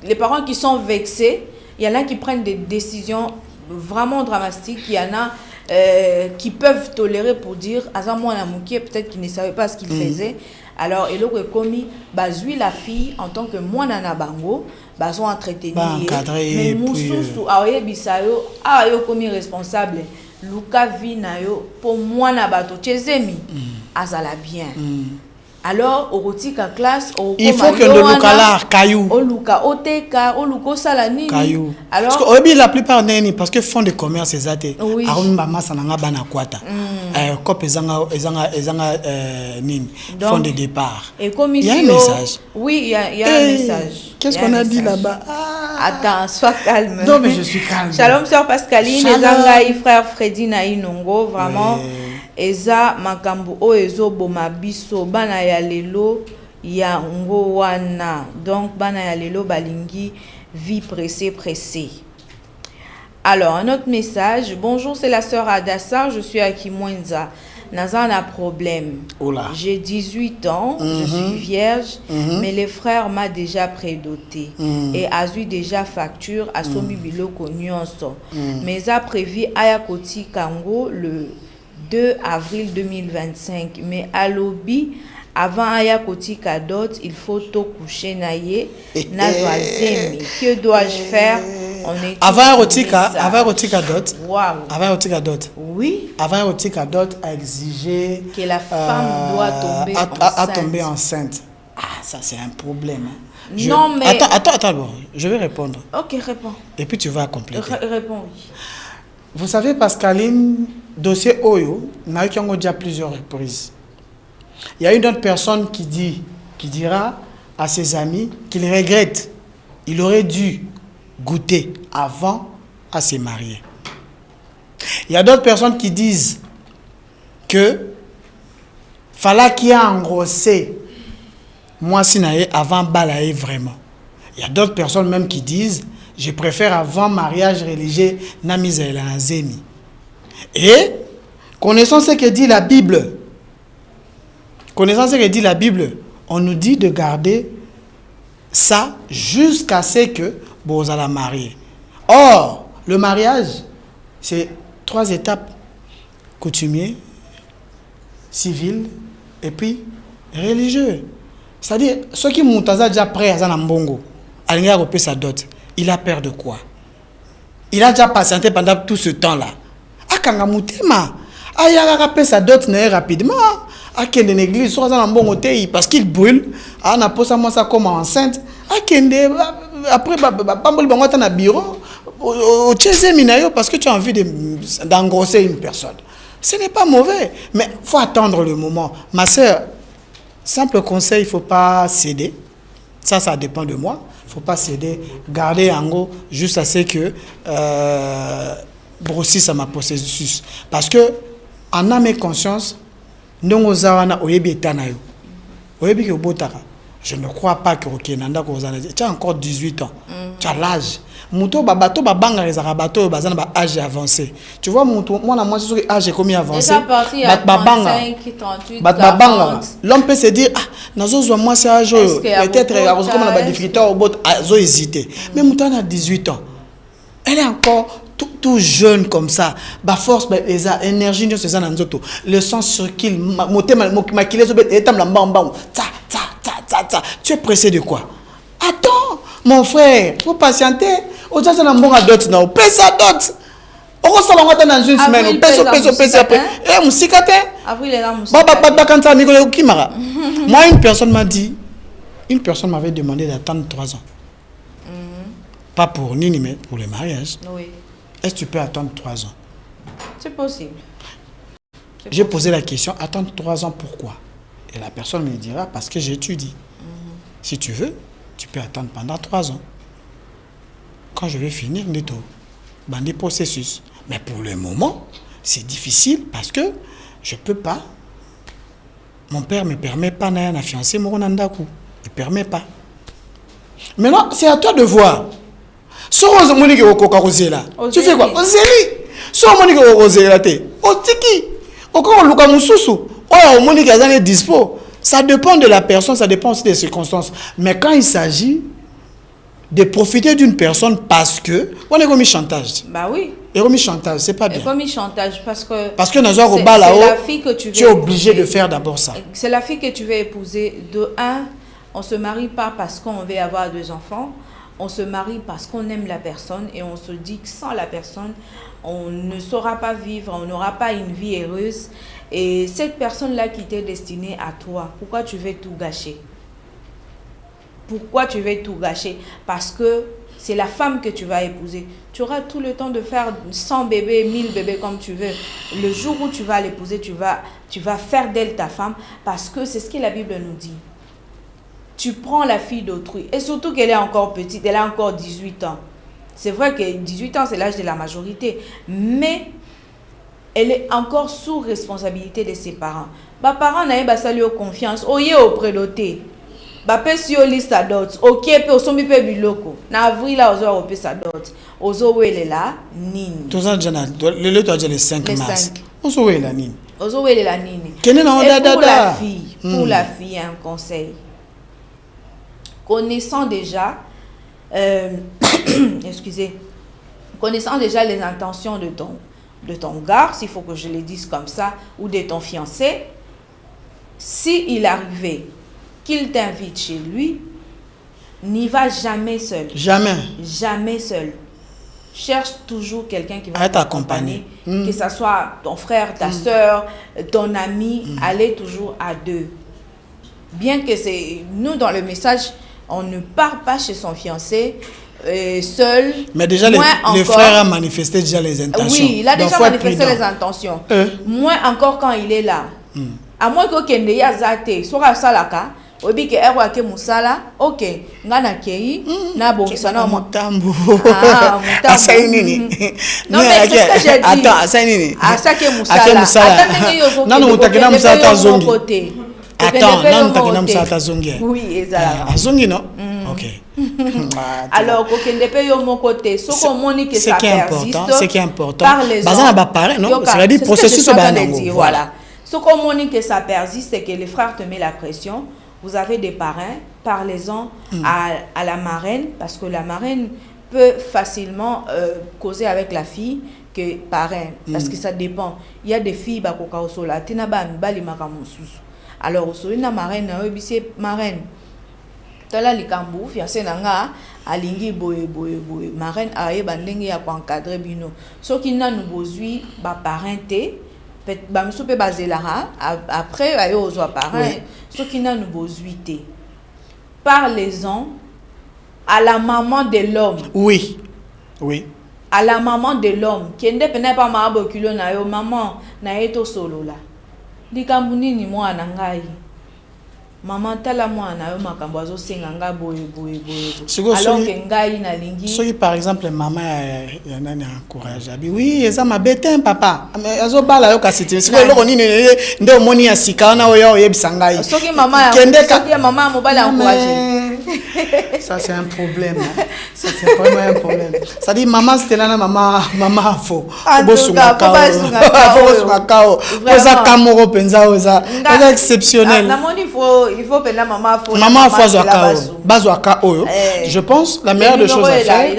les parents qui sont vexés, il y en a qui prennent des décisions vraiment dramatiques, il y en a qui peuvent tolérer pour dire peut-être qu'ils ne savaient pas ce qu'ils faisaient. Alors, et le commis, bazui la fille en tant que moi nana bango, bazo entretenir, mais moussousou aoye bisayo, ayo commis responsable, Luka vinayo pour moi na bato chezemi, azala bien. Alors, au rotika classe, il faut que le localar caillou. Au luka oteka, au luko salani. Caillou. Alors, parce que la plupart n'est parce que font de commerce c'est até. Oui. Arun mama sananga bana kwata. Cop ezanga nini. Fond de départ. Et comme ici, il y a un message. Oui, il y a un message. Qu'est-ce qu'on a dit là-bas? Attends, sois calme. Non, mais je suis calme. Shalom, sœur Pascaline, Ezanga, frère Freddy Nainongo, vraiment. Oui. Eza makambu o ezo boma biso bana ya lelo ya ngo wana. Donc bana ya lelo balingi vie pressée. Alors un autre message. Bonjour, c'est la sœur Adassa, je suis à Kimwenza. Nazan a problème. J'ai 18 ans, je suis vierge, mais le frère m'a déjà prédoté et a eu déjà facture à Somi Biloko Nyonso. Mais a prévu Ayakoti Kango le 2 avril 2025. Mais à l'obi, avant Ayakoti Kadot, il faut tout coucher naïe. Nazwazemi. Que dois-je faire? Avant Rotika Dot. Wow. Avant Rotika Dot. Oui. Avant Rotika Dot a exigé que la femme doit tomber enceinte. Ah, ça c'est un problème. Non, mais... Attends, bon, je vais répondre. Ok, réponds. Et puis tu vas compléter. Réponds, oui. Vous savez, Pascaline, dossier Oyo, n'a eu déjà plusieurs reprises. Il y a une autre personne qui dira à ses amis qu'il regrette. Il aurait dû goûter avant à se marier. Il y a d'autres personnes qui disent que fallait qu'il y ait engrossé moi sinaye avant balaye vraiment. Il y a d'autres personnes même qui disent je préfère avant mariage religieux na mise la zemi. Et connaissant ce que dit la Bible, on nous dit de garder ça jusqu'à ce que vous allez marier. Or, le mariage, c'est 3 étapes. Coutumier, civil, et puis religieux. C'est-à-dire, ceux qui montent déjà prêts à Zanambongo, sa dot, il a peur de quoi? Il a déjà patienté pendant tout ce temps-là. Il a sa dot rapidement. Il a l'église, parce qu'il brûle. Il a posé ça comme enceinte. Après, il a bureau. Parce que tu as envie d'engrosser une personne. Ce n'est pas mauvais, mais il faut attendre le moment. Ma soeur, simple conseil, il ne faut pas céder. Ça dépend de moi. Il ne faut pas céder. Garder en gros juste à ce que brossisse à ma processus. Parce que, en âme et conscience, je ne crois pas que tu as encore 18 ans. Tu as l'âge. Muto babato babanga rezaka bato bazana ba âge avancé. Tu vois moi moi c'est âge comme avancé. Babanga 38 babanga. L'homme peut se dire ah nazo moi c'est âge peut-être comme on a des difficultés au bot azo hésiter. Mais muto a 18 ans. Elle est encore tout jeune comme ça. Ba force ba énergie de ces ananzoto. Le sang circule motema makile zo bet etam la mbamba. Tu es pressé de quoi? Attends, mon frère, il faut patienter. Au déjà, on a un bon dot, non? Pèse à dot. On va s'en dans une semaine. On pèse après. Eh, mon cicaté. Moi, une personne m'a dit, une personne m'avait demandé d'attendre 3 ans. Pas pour Nini, mais pour le mariage. Oui. Est-ce que tu peux attendre 3 ans? C'est possible. J'ai posé la question, attendre 3 ans, pourquoi? Et la personne me dira, parce que j'étudie. Si tu veux, tu peux attendre pendant 3 ans. Quand je vais finir, le processus. Mais pour le moment, c'est difficile parce que je ne peux pas. Mon père ne me permet pas de fiancé mon nandaku. Il ne permet pas. Maintenant, c'est à toi de voir. Tu fais quoi? Ça dépend de la personne, ça dépend aussi des circonstances. Mais quand il s'agit de profiter d'une personne parce que on est comme chantage. Bah oui. Et comme chantage, c'est pas bien. Et comme chantage parce que la fille que tu es obligé de faire d'abord ça. C'est la fille que tu veux épouser. De un, on se marie pas parce qu'on veut avoir 2 enfants. On se marie parce qu'on aime la personne et on se dit que sans la personne, on ne saura pas vivre, on n'aura pas une vie heureuse. Et cette personne-là qui t'est destinée à toi, pourquoi tu veux tout gâcher? Pourquoi tu veux tout gâcher? Parce que c'est la femme que tu vas épouser. Tu auras tout le temps de faire 100 bébés, 1000 bébés comme tu veux. Le jour où tu vas l'épouser, tu vas faire d'elle ta femme parce que c'est ce que la Bible nous dit. Tu prends la fille d'autrui. Et surtout qu'elle est encore petite, elle a encore 18 ans. C'est vrai que 18 ans, c'est l'âge de la majorité. Mais elle est encore sous responsabilité de ses parents. Mes parents n'ont pas salué confiance. Oye au préloté. Bapé si o liste à dot. Ok, pe o sombi pe biloko. Na avril là, ozo au pe sa dot. Ozo wele là, nini. Tout ça, le tu as dit le 5 mars. Ozo wele là, nini. Ozo wele là, nini. Pour la fille, un conseil. Connaissant déjà, connaissant déjà les intentions de ton gars, s'il faut que je le dise comme ça, ou de ton fiancé, s'il arrivait qu'il t'invite chez lui, n'y va jamais seul. Jamais. Jamais seul. Cherche toujours quelqu'un qui va t'accompagner. Que ce soit ton frère, ta soeur, ton ami, allez toujours à 2. Bien que c'est nous dans le message, on ne part pas chez son fiancé seul. Mais déjà, le frère a manifesté déjà les intentions. Oui, il a déjà manifesté les intentions. Moins encore quand il est là. À moins que Kende Yazate soit salaka, obi ke erwa ke musala, ok, ngana kei, na bon sana mutambo. Ah, mutambo. Asainini. Non mais c'est ce que j'ai dit. Attends, asainini. Asake musala. Attends, non, non, mutakina musala ta zongi. Attends, non, mutakina musala ta zongi. Oui, ezala. Zongi non? Ok. Alors, kokende pe yo mon côté, ce qu'on moni que ça persiste. Ce qui est important. Bazana ba parler, non? C'est-à-dire processus au banango. Voilà. Ce qu'on moni que ça persiste, c'est que les frères te mettent la pression. Vous avez des parrains, parlez-en à la marraine, parce que la marraine peut facilement causer avec la fille que parrain, parce que ça dépend. Il y a des filles bakoka osola, tinaba mbali makamususu. Alors osola na marraine, c'est marraine. Tala likambu, fiancé nanga, alingi boye marraine aye bandenge ya ko encadrer bino. So qui n'a nous besoin ba parenté. Après, il y a parents, ceux qui n'ont pas besoin. Parlez-en à la maman de l'homme. Oui, oui. À la maman de l'homme. Qui ne peut pas m'avoir kilo na yo maman na eto solo la. Dikambuni ni moi nangai. Maman tala moi na yo makambo azo senganga boye. Alors que ngai na lingi. Soki par exemple maman ya nani encourage abi oui eza mabetin papa azo bala yo kasiti siko loko nini nde omoni ya sika na oyo yebisa ngai. Soki maman soki maman mobala encourager. Ça c'est un problème. Hein. Ça c'est vraiment un problème. Ça dit maman c'était là maman faux. Bosunga kao. Oza kamoro penza oza exceptionnel. Il faut que la maman faut. Maman bazwaka oyo. Je pense la meilleure des choses à faire.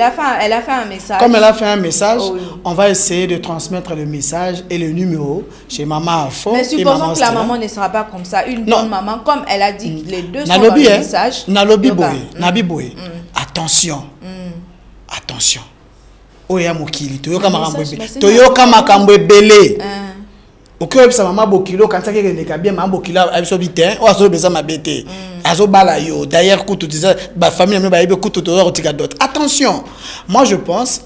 Elle a fait un message. Comme elle a fait un message, on va essayer de transmettre le message et le numéro chez maman Afo. Mais supposons que la maman ne sera pas comme ça, une bonne maman, comme elle a dit, les deux sont dans le message. Nabiboye. Attention. Attention. Oya mokili, toyoka makambo ebele. Toyoka makambo ebele. Okoyo bisa mama bokilo kanisa ke ndeka bien mama bokilo abiso bitin o azo beza mabete. Azo bala yo. D'ailleurs kutu disa ba famille na ba yebe kutu to rotika dot. Attention. Moi je pense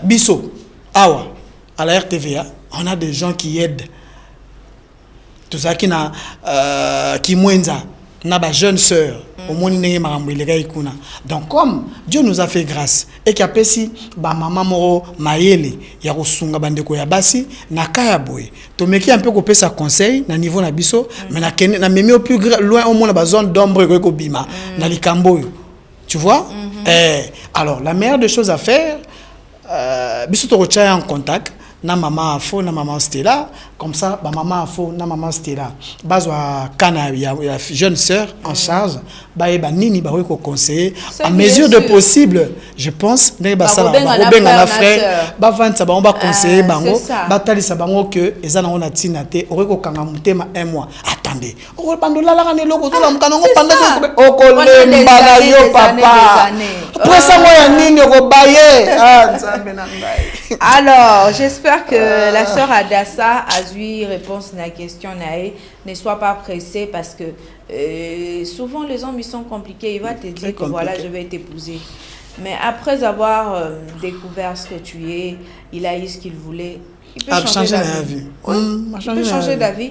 biso awa à la RTVA, on a des gens qui aident. Tout ça qui na qui mwenza na ba jeune sœur au monde ndenge makambo ileka ikuna. Donc comme Dieu nous a fait grâce et qui a pesi ba maman moro mayele ya kosunga bandeko ya basi na kaya boye to meki un peu ko pesa conseil na niveau na biso mais na memi au plus loin au monde ba zone d'ombre ko bima na likambo yo. Tu vois? Alors la meilleure des choses à faire biso to retient en contact na maman Afo na maman Stella comme ça ba maman Afo na maman Stella bazwa kana ya jeune sœur en charge ba e ba nini ba ko conseiller à mesure de possible je pense ne ba sala ba benga na frère ba vanta ba on ba conseiller bango ba talisa bango que ezana on a tinate o ko kanga mutema un mois attendez o bandola la kana loko to la mukana ngo panda o ko lemba na yo papa pour ça moi ya nini ko baye nzambe na ngai. Alors j'espère que la sœur Adassa a eu réponse à la question nae. Ne sois pas pressé parce que souvent les hommes ils sont compliqués. Il va te dire que voilà je vais t'épouser. Mais après avoir découvert ce que tu es, il a eu ce qu'il voulait. Il peut changer d'avis. Il peut changer d'avis.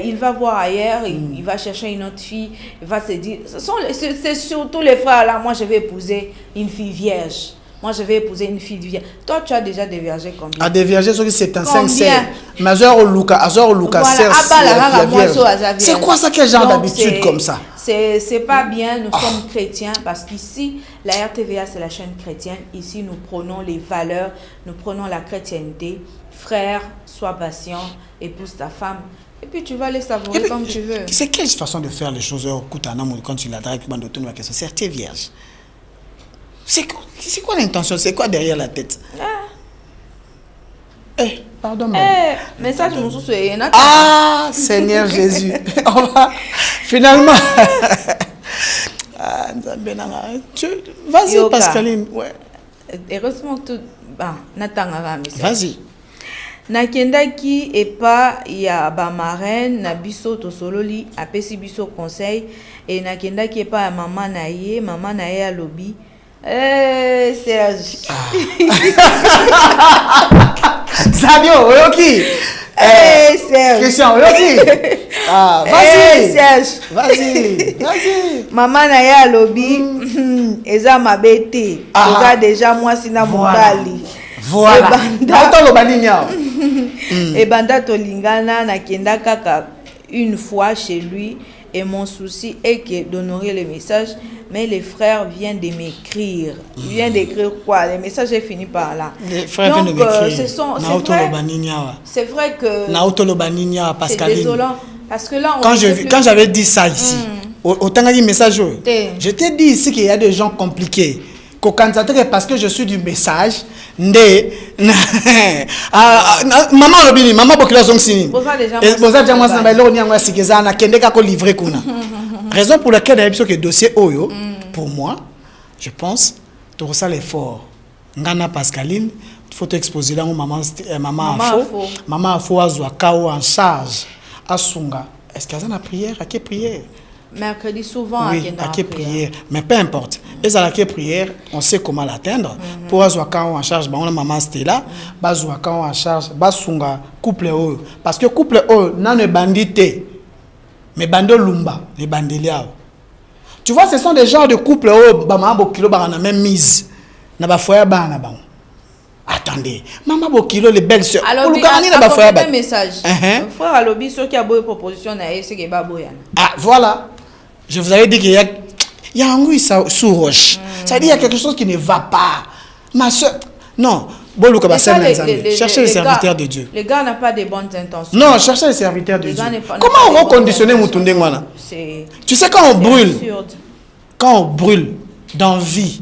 Il va voir ailleurs, il va chercher une autre fille. Il va se dire, c'est surtout les frères là. Moi je vais épouser une fille vierge. Moi, je vais épouser une fille vierge. Toi, tu as déjà déviergé combien? À dévierger, c'est un 5-7. Majeur au Lucas, c'est quoi ça, quel genre d'habitude comme ça? C'est pas bien, nous sommes chrétiens, parce qu'ici, la RTVA, c'est la chaîne chrétienne. Ici, nous prenons les valeurs, nous prenons la chrétienté. Frère, sois patient, épouse ta femme. Et puis, tu vas les savourer comme tu veux. C'est quelle façon de faire les choses quand tu l'as dragué, c'est vierge. C'est quoi l'intention? C'est quoi derrière la tête? Pardon. Message mon sous. Ah, Seigneur Jésus. On va finalement. Vas-y, Pascaline. Ouais. Heureusement que tout. Vas-y. Nakendaki et pas ya ba marraine na biso to sololi apesi biso conseil et nakendaki et pas maman na ye a lobby. Serge. Sadio, Oyoki. Serge. Christian, Oyoki. Vas-y. Serge. Vas-y. Maman na ya lobby. Eza mabete. Eza déjà moi sina mobali. Voilà. Et banda tolingana na kenda kaka une fois chez lui. Et mon souci est que d'honorer le message, mais les frères viennent de m'écrire. Ils viennent d'écrire quoi? Le message est fini par là. Les frères viennent de m'écrire. C'est vrai que c'est désolant. Parce que là, quand j'avais dit ça ici, autant que message, je t'ai dit ici qu'il y a des gens compliqués. Parce que je suis du message, maman Robini, maman Bokila Songsini. Raison pour laquelle il y a un dossier Oyo, pour moi, je pense, tu ressens l'effort. Ngana Pascaline, il faut exposer là maman Afo. Maman Afo a Kao en charge. Asunga. Est-ce qu'il y a une prière? À quelle prière? Mercredi souvent oui, à quelle prière, mais peu importe. Et à laquelle prière, on sait comment l'atteindre. Pour avoir en charge, on a maman Stella, bazwa en charge, basunga couple o. Parce que couple o n'a ne bandité, mais bando lumba, les bandelia. Tu vois, ce sont des genres de couple o, maman bokilo barana même mise, na ba foya bana ba. Attendez, maman bokilo les belles sœurs. Alors, un message. Frère Alobi, ceux qui a beau proposition na c'est que ba boyan. Ah voilà. Je vous avais dit qu'il y a un goût sous roche. Ça veut dire qu'il y a quelque chose qui ne va pas. Ma soeur, non. Cherchez les serviteurs de Dieu. Les gars n'ont pas de bonnes intentions. Non, cherchez les serviteurs de Dieu. Comment on va conditionner Moutoundé Mwana? Tu sais, quand on brûle d'envie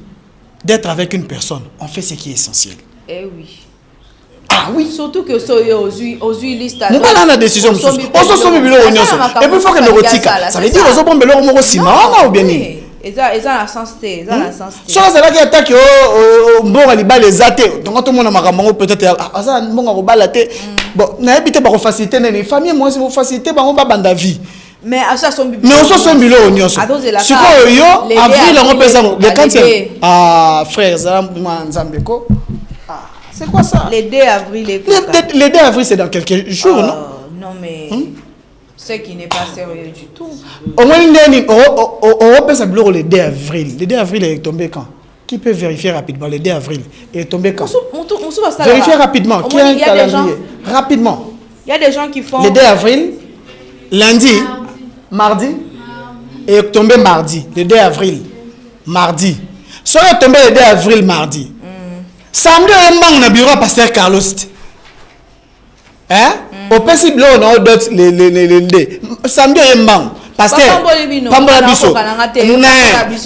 d'être avec une personne, on fait ce qui est essentiel. Eh oui. Ah oui. Surtout que soyez aux liste. Nous allons la décision. On se et puis il faut que nous retire. Ça veut dire que nous avons besoin de ciment ou bien. Et ça la sensité, ça la sensité. Soit c'est là qui attaque au bon alibal les athées. Donc tout le monde a marqué peut-être ah ça bon on va latter. Bon, n'habitez pas faciliter les familles moi si vous faciliter on va banda vie. Mais à ça son bilan. Mais on se bilan on y est. C'est quoi yo avril on peut ça le 40e. Ah frère ça Nzambeko. C'est quoi ça? Les 2 avril. Les 2 avril, c'est dans quelques jours, non? Non, mais ce qui n'est pas sérieux du tout. Au moins, on peut s'appeler le 2 avril. Le 2 avril est tombé quand? Qui peut vérifier rapidement? Le 2 avril est tombé quand? Vérifiez rapidement. Qui a un calendrier? Rapidement. Il y a des gens qui font... Le 2 avril, lundi, mardi, et tombé mardi. Le 2 avril, mardi. Soit tombé le 2 avril, mardi. Samedi, on a bureau pasteur Carlos. hein opesi blo na dot les samedi yembang pasteur pambola biso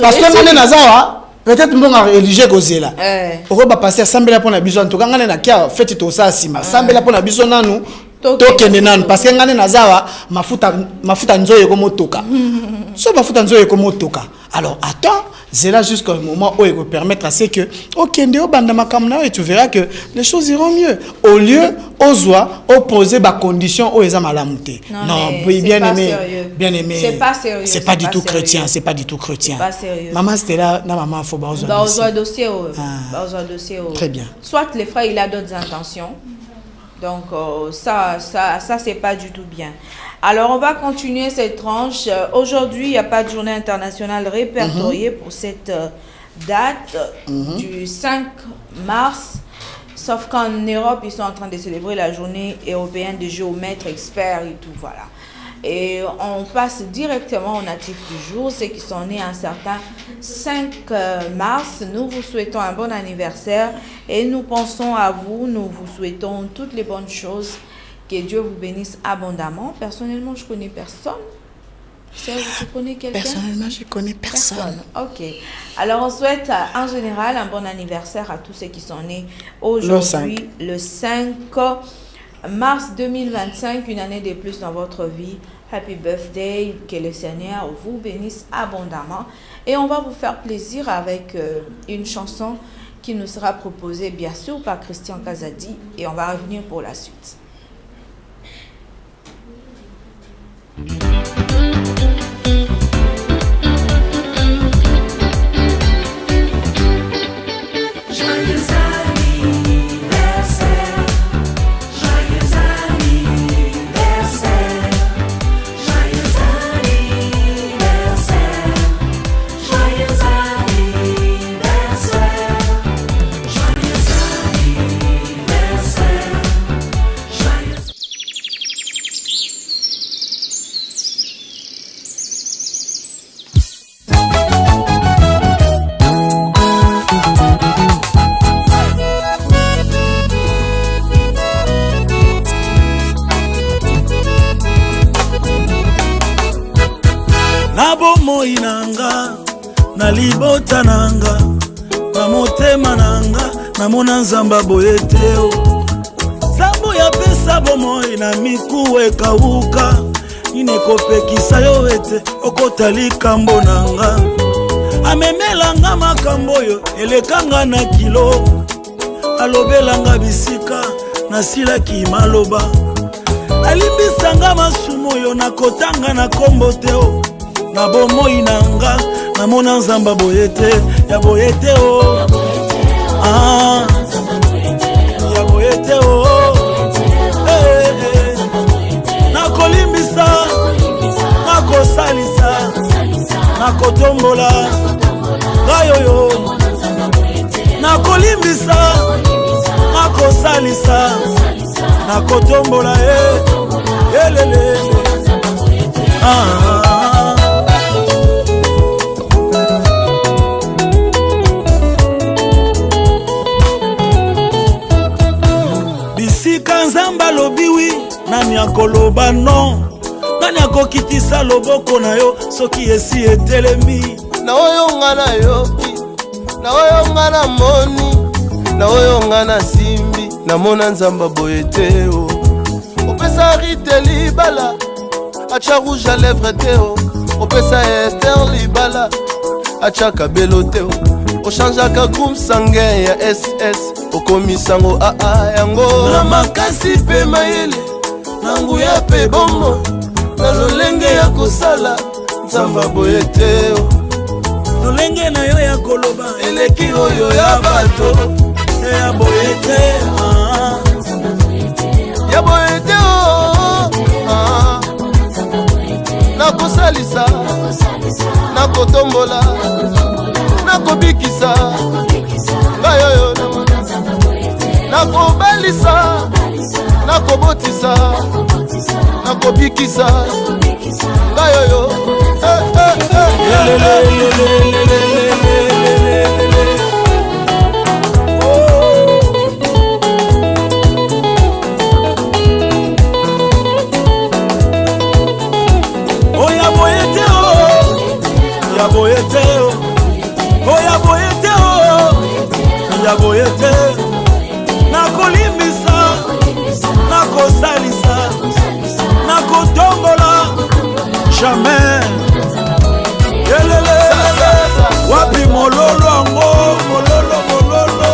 parce que ngane nazawa peut-être mbonga religieux kozela oko ba pasteur sambela pona biso en tout cas ngane na kia fête to ça sima sambela pona biso nanu tokende nanu parce que ngane nazawa mafuta nzoyo ko motoka so mafuta nzoyo ko motoka alors attends c'est là jusqu'au moment où il peut permettre à ce que ok ndeo banda makamna et tu verras que les choses iront mieux au lieu ozoa opposer ba condition au eza malamuté non bien aimé c'est pas sérieux c'est pas du tout chrétien c'est pas du tout chrétien maman c'était là na maman faut ba ozoa dossier très bien soit les frères il a d'autres intentions donc ça c'est pas du tout bien. Alors on va continuer cette tranche. Aujourd'hui il n'y a pas de journée internationale répertoriée pour cette date du 5 mars, sauf qu'en Europe ils sont en train de célébrer la journée européenne des géomètres experts et tout, voilà. Et on passe directement aux natifs du jour, ceux qui sont nés un certain 5 mars. Nous vous souhaitons un bon anniversaire et nous pensons à vous, nous vous souhaitons toutes les bonnes choses. Que Dieu vous bénisse abondamment. Personnellement, je ne connais personne. Tu connais quelqu'un? Personnellement, je ne connais personne. Ok. Alors, on souhaite en général un bon anniversaire à tous ceux qui sont nés aujourd'hui, le 5 mars 2025, une année de plus dans votre vie. Happy birthday, que le Seigneur vous bénisse abondamment. Et on va vous faire plaisir avec une chanson qui nous sera proposée bien sûr par Christian Kazadi. Et on va revenir pour la suite. Moi nanga na libota nanga na motema nanga na mona nzamba boyeteo sambo ya pesa bomoi na miku ekauka inekopekisa yo ete okotalika mbonanga amemelanga makambo yo elekanga na kilo alobelanga bisika na sila ki maloba alimbisanga masumo yo nakotanga na komboteo na bomoi nanga na mona nzamba boyete ya boyete o ya boyete o nakolimbisa nakosalisa nakotombola gayoyo nakolimbisa nakosalisa nakotombola elele bisika nzamba lobiwi nani akoloba non nani akokitisa loboko na yo soki esi etelemi na oyo ngana yoki na oyo ngana moni na oyo ngana simbi na mona nzamba boyeteo opesa rite libala acha rouge à lèvres teo opesa Esther libala acha kabelo teo ochangeaka groupe sanguin ya SS okomisango aa yango na makasi pe mayele na nguya pe bongo na lolenge ya kosala nzamba boyeteo lolenge na yo ya koloba eleki oyo ya bato ya boyete ya boyeteo nakosalisa nakotombola nakobikisa ngayoyo nakobalisa nakobotisa nakobikisa ngayoyo ya boyete oh ya boyete oh ya boyete nakolimbisa nakosalisa nakotombola jamais yelele wapi mololo ango mololo fongola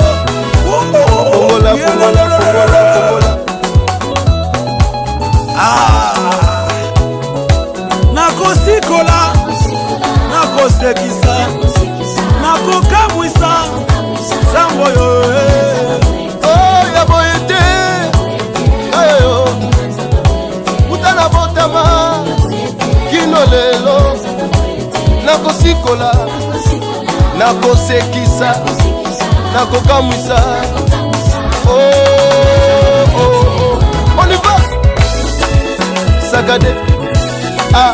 nakosikola nakosekisa nakokamwisa sango yo oh ya boyete ayo utana botama kino lelo nakosikola nakosekisa nakokamwisa oh on y va sagade ah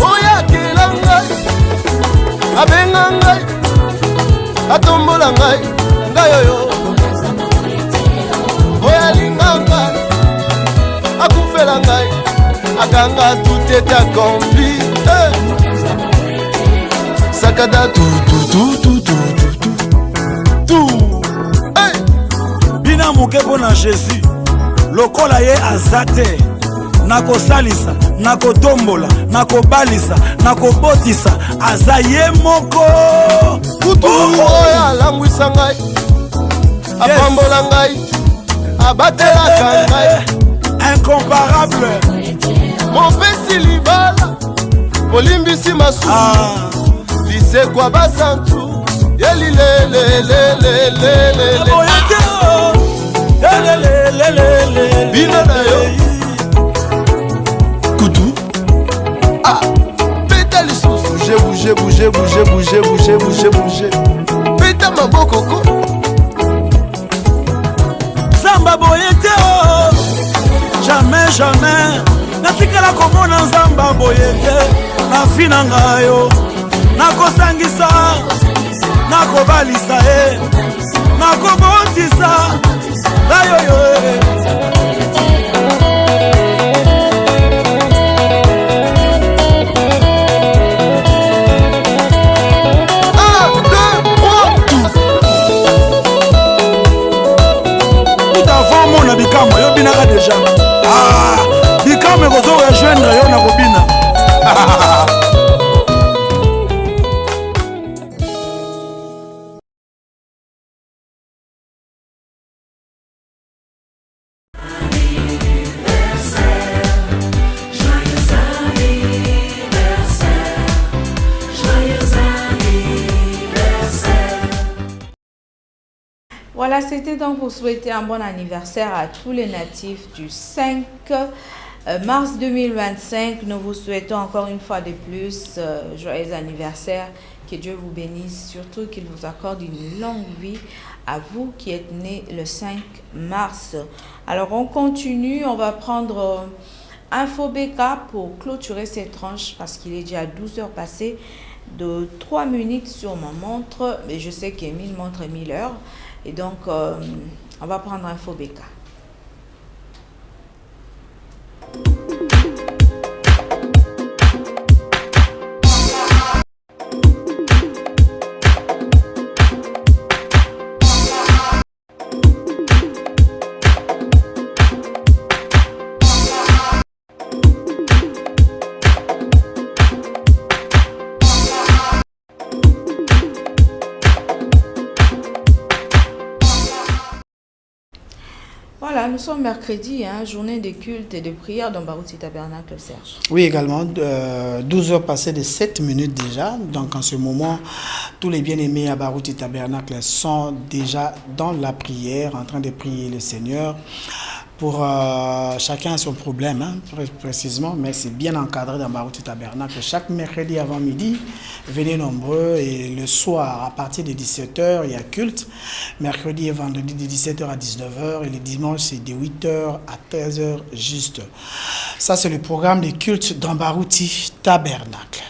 oyakela ngai abenga ngai atombola ngai ngai oyo oyalinga ngai akufela ngai akanga tout est accompli sakada tout bina moke mpona Jésus lokola ye aza te nakosalisa nakotombola nakobalisa nakobotisa aza ye moko kutu oyo alangwisa ngai apambola ngai abatelaka ngai incomparable mopesi libala molimbisi masumu lisekwa basantu yelilelelelelelele bina na yo kutu peta lisusu bouge peta mabokoko zamba boye te jamais natikala komona nzamba boye te na vi na ngayo nakosangisa nakobalisa ye nakobotisa ngayoyo mona bikambo yo binaka deja bikambo ekozo rejoindre yo na kobina Voilà, c'était donc pour souhaiter un bon anniversaire à tous les natifs du 5 mars 2025. Nous vous souhaitons encore une fois de plus joyeux anniversaire. Que Dieu vous bénisse, surtout qu'il vous accorde une longue vie à vous qui êtes nés le 5 mars. Alors on continue, on va prendre Info BK pour clôturer cette tranche parce qu'il est déjà 12 heures passées de 3 minutes sur ma montre. Mais je sais qu'Emile montre 1000 heures. Et donc, on va prendre Info BK. Voilà, nous sommes mercredi, journée de culte et de prière dans Barouti Tabernacle, Serge. Oui, également, 12 heures passées de 7 minutes déjà. Donc, en ce moment, tous les bien-aimés à Barouti Tabernacle sont déjà dans la prière, en train de prier le Seigneur. Pour chacun a son problème, précisément, mais c'est bien encadré dans Barouti Tabernacle. Chaque mercredi avant midi, venez nombreux et le soir, à partir de 17h, il y a culte. Mercredi et vendredi de 17h à 19h et le dimanche, c'est de 8h à 13h juste. Ça, c'est le programme de culte dans Barouti Tabernacle.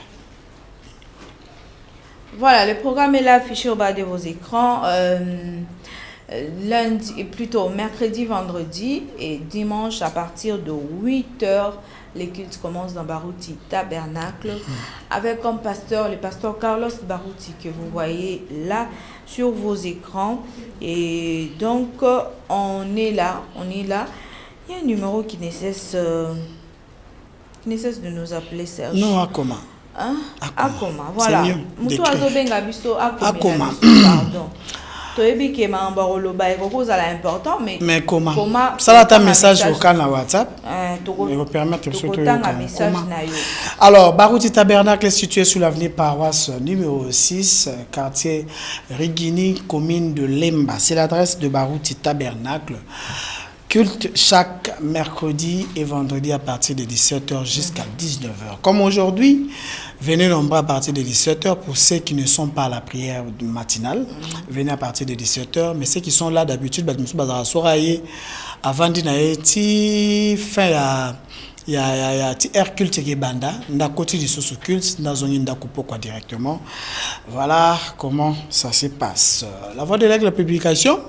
Voilà, le programme est là affiché au bas de vos écrans. Lundi, et plutôt mercredi, vendredi et dimanche à partir de 8h. Les cultes commencent dans Barouti Tabernacle avec comme pasteur le pasteur Carlos Barouti que vous voyez là sur vos écrans. Et donc, on est là. Il y a un numéro qui ne cesse de nous appeler, Serge. Non, à comment? Hein? Akoma, voilà. C'est mieux d'écrire. Akoma. Pardon. Important, mais comment? Ça là un message vocal dans WhatsApp. Il va permettre surtout Alors, Barouti Tabernacle est situé sous l'avenue Paroisse numéro 6, quartier Rigini, commune de Lemba. C'est l'adresse de Barouti Tabernacle. Culte chaque mercredi et vendredi à partir de 17h jusqu'à 19h. Comme aujourd'hui, venez nombreux à partir de 17h pour ceux qui ne sont pas à la prière matinale. Venez à partir de 17h. Mais ceux qui sont là d'habitude, avant de fin il y a air culte qui est banda, n'a côté du sous culte, dans une quoi directement. Voilà comment ça se passe. La voix de l'aigle, la publication.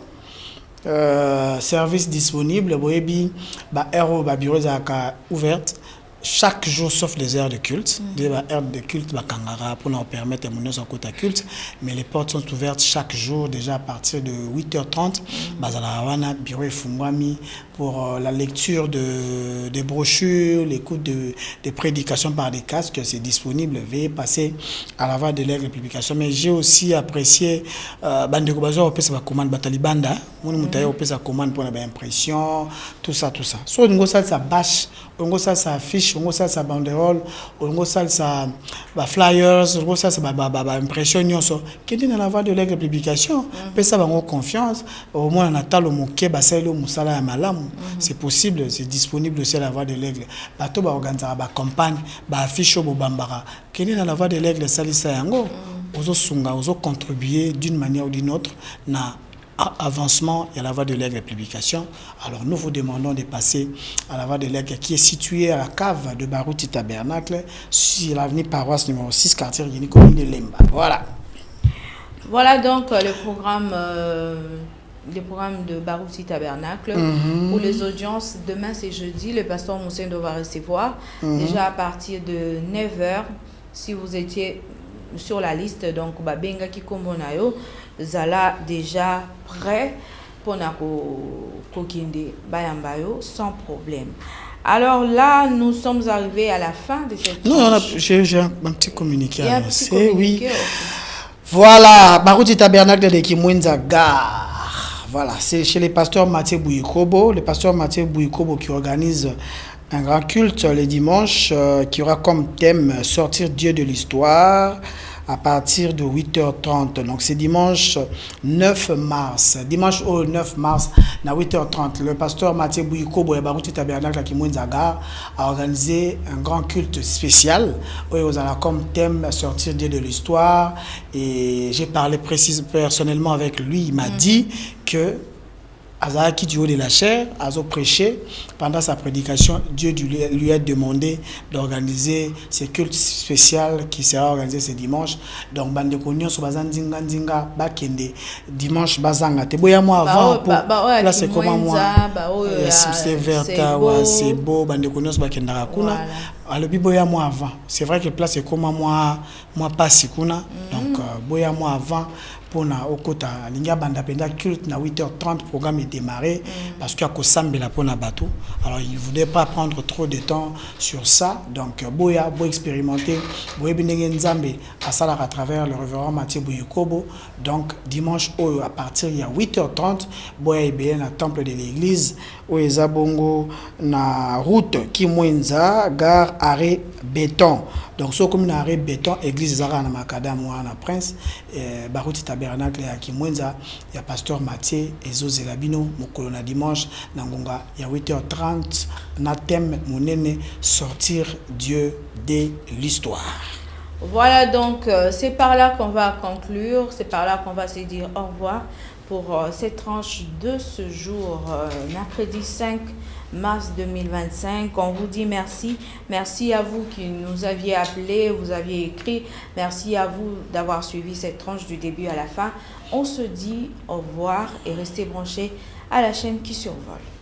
Service disponible, bureau ouverte chaque jour sauf les heures de culte. Les heures de culte pour nous permettre de côté culte, mais les portes sont ouvertes chaque jour déjà à partir de 8h30. Bureau pour la lecture des brochures, l'écoute des prédications par des casques, c'est disponible. Veuillez passer à la voix de l'aigle publication. Mais j'ai aussi apprécié Bandeko Bazo au pesa commande Batalibanda, mon mutaye au pesa commande pour la impression, tout ça. So on ça bâche, on ça affiche, on ça banderole, on ça flyers, on ça impression nyonso. Qui dans la voix de l'aigle publication, pesa bango confiance, au moins on attend le moké baselo musala ya malamu. C'est possible, c'est disponible aussi à la voix de l'aigle. Bato ba organiser ba campagne, ba affiche bo bambara. Kene na la voix de l'aigle salisa yango, ozo sunga, ozo contribuer d'une manière ou d'une autre na avancement et à la voix de l'aigle publication. Alors nous vous demandons de passer à la voix de l'aigle qui est située à la cave de Barouti Tabernacle sur l'avenue Paroisse numéro 6 quartier Rigini commune de Lemba. Voilà donc le programme de Barouti Tabernacle. Pour les audiences, demain c'est jeudi, le pasteur Moussendo va recevoir déjà à partir de 9h. Si vous étiez sur la liste, donc Babenga Kikombonayo, Zala déjà prêt pour Kokinde Bayambayo sans problème. Alors là, nous sommes arrivés à la fin de cette... Non, j'ai un petit communiqué à annoncer. Oui. Okay. Voilà, Barouti Tabernacle de Kimwenza Gare. Voilà, c'est chez le pasteur Mathieu Bouyikobo. Le pasteur Mathieu Bouyikobo qui organise un grand culte le dimanche qui aura comme thème Sortir Dieu de l'histoire à partir de 8h30. Donc c'est dimanche 9 mars. Dimanche au 9 mars à 8h30. Le pasteur Mathieu Bouyikobo et Barouti Tabernacle qui a organisé un grand culte spécial où il a comme thème Sortir Dieu de l'histoire. Et j'ai parlé personnellement avec lui. Il m'a dit que Azaki du haut de la chair, Azo prêché pendant sa prédication, Dieu lui a demandé d'organiser ce culte spécial qui sera organisé ce dimanche. Donc bande konyo so bazandinga ndinga bakende dimanche bazanga te boya moi avant pour là c'est comment moi c'est verta wa c'est beau bande konyo so bakenda kuna alors boya moi avant. C'est vrai que place c'est comment moi pas sikuna donc boya moi avant pour na okota linga banda penda culte na 8h30 programme est démarré parce qu'il y a ko sambela pour na bateau. Alors il voulait pas prendre trop de temps sur ça, donc boya bo expérimenter boye binenge nzambe à ça à travers le révérend Mathieu Bouyikobo. Donc dimanche à partir il y a 8h30 boya ibé na temple de l'église au ezabongo na route Kimwenza gare arrêt béton. Donc so comme na arrêt béton église zara na makadam wana prince Barouti Tabernacle ya Kimwenza ya pasteur Mathieu Ezozelabino mokolo na dimanche na ngonga ya 8h30 na thème monene sortir Dieu de l'histoire. Voilà donc c'est par là qu'on va conclure, c'est par là qu'on va se dire au revoir pour cette tranche de ce jour, mercredi 5 mars 2025. On vous dit merci. Merci à vous qui nous aviez appelé, vous aviez écrit. Merci à vous d'avoir suivi cette tranche du début à la fin. On se dit au revoir et restez branchés à la chaîne qui survole.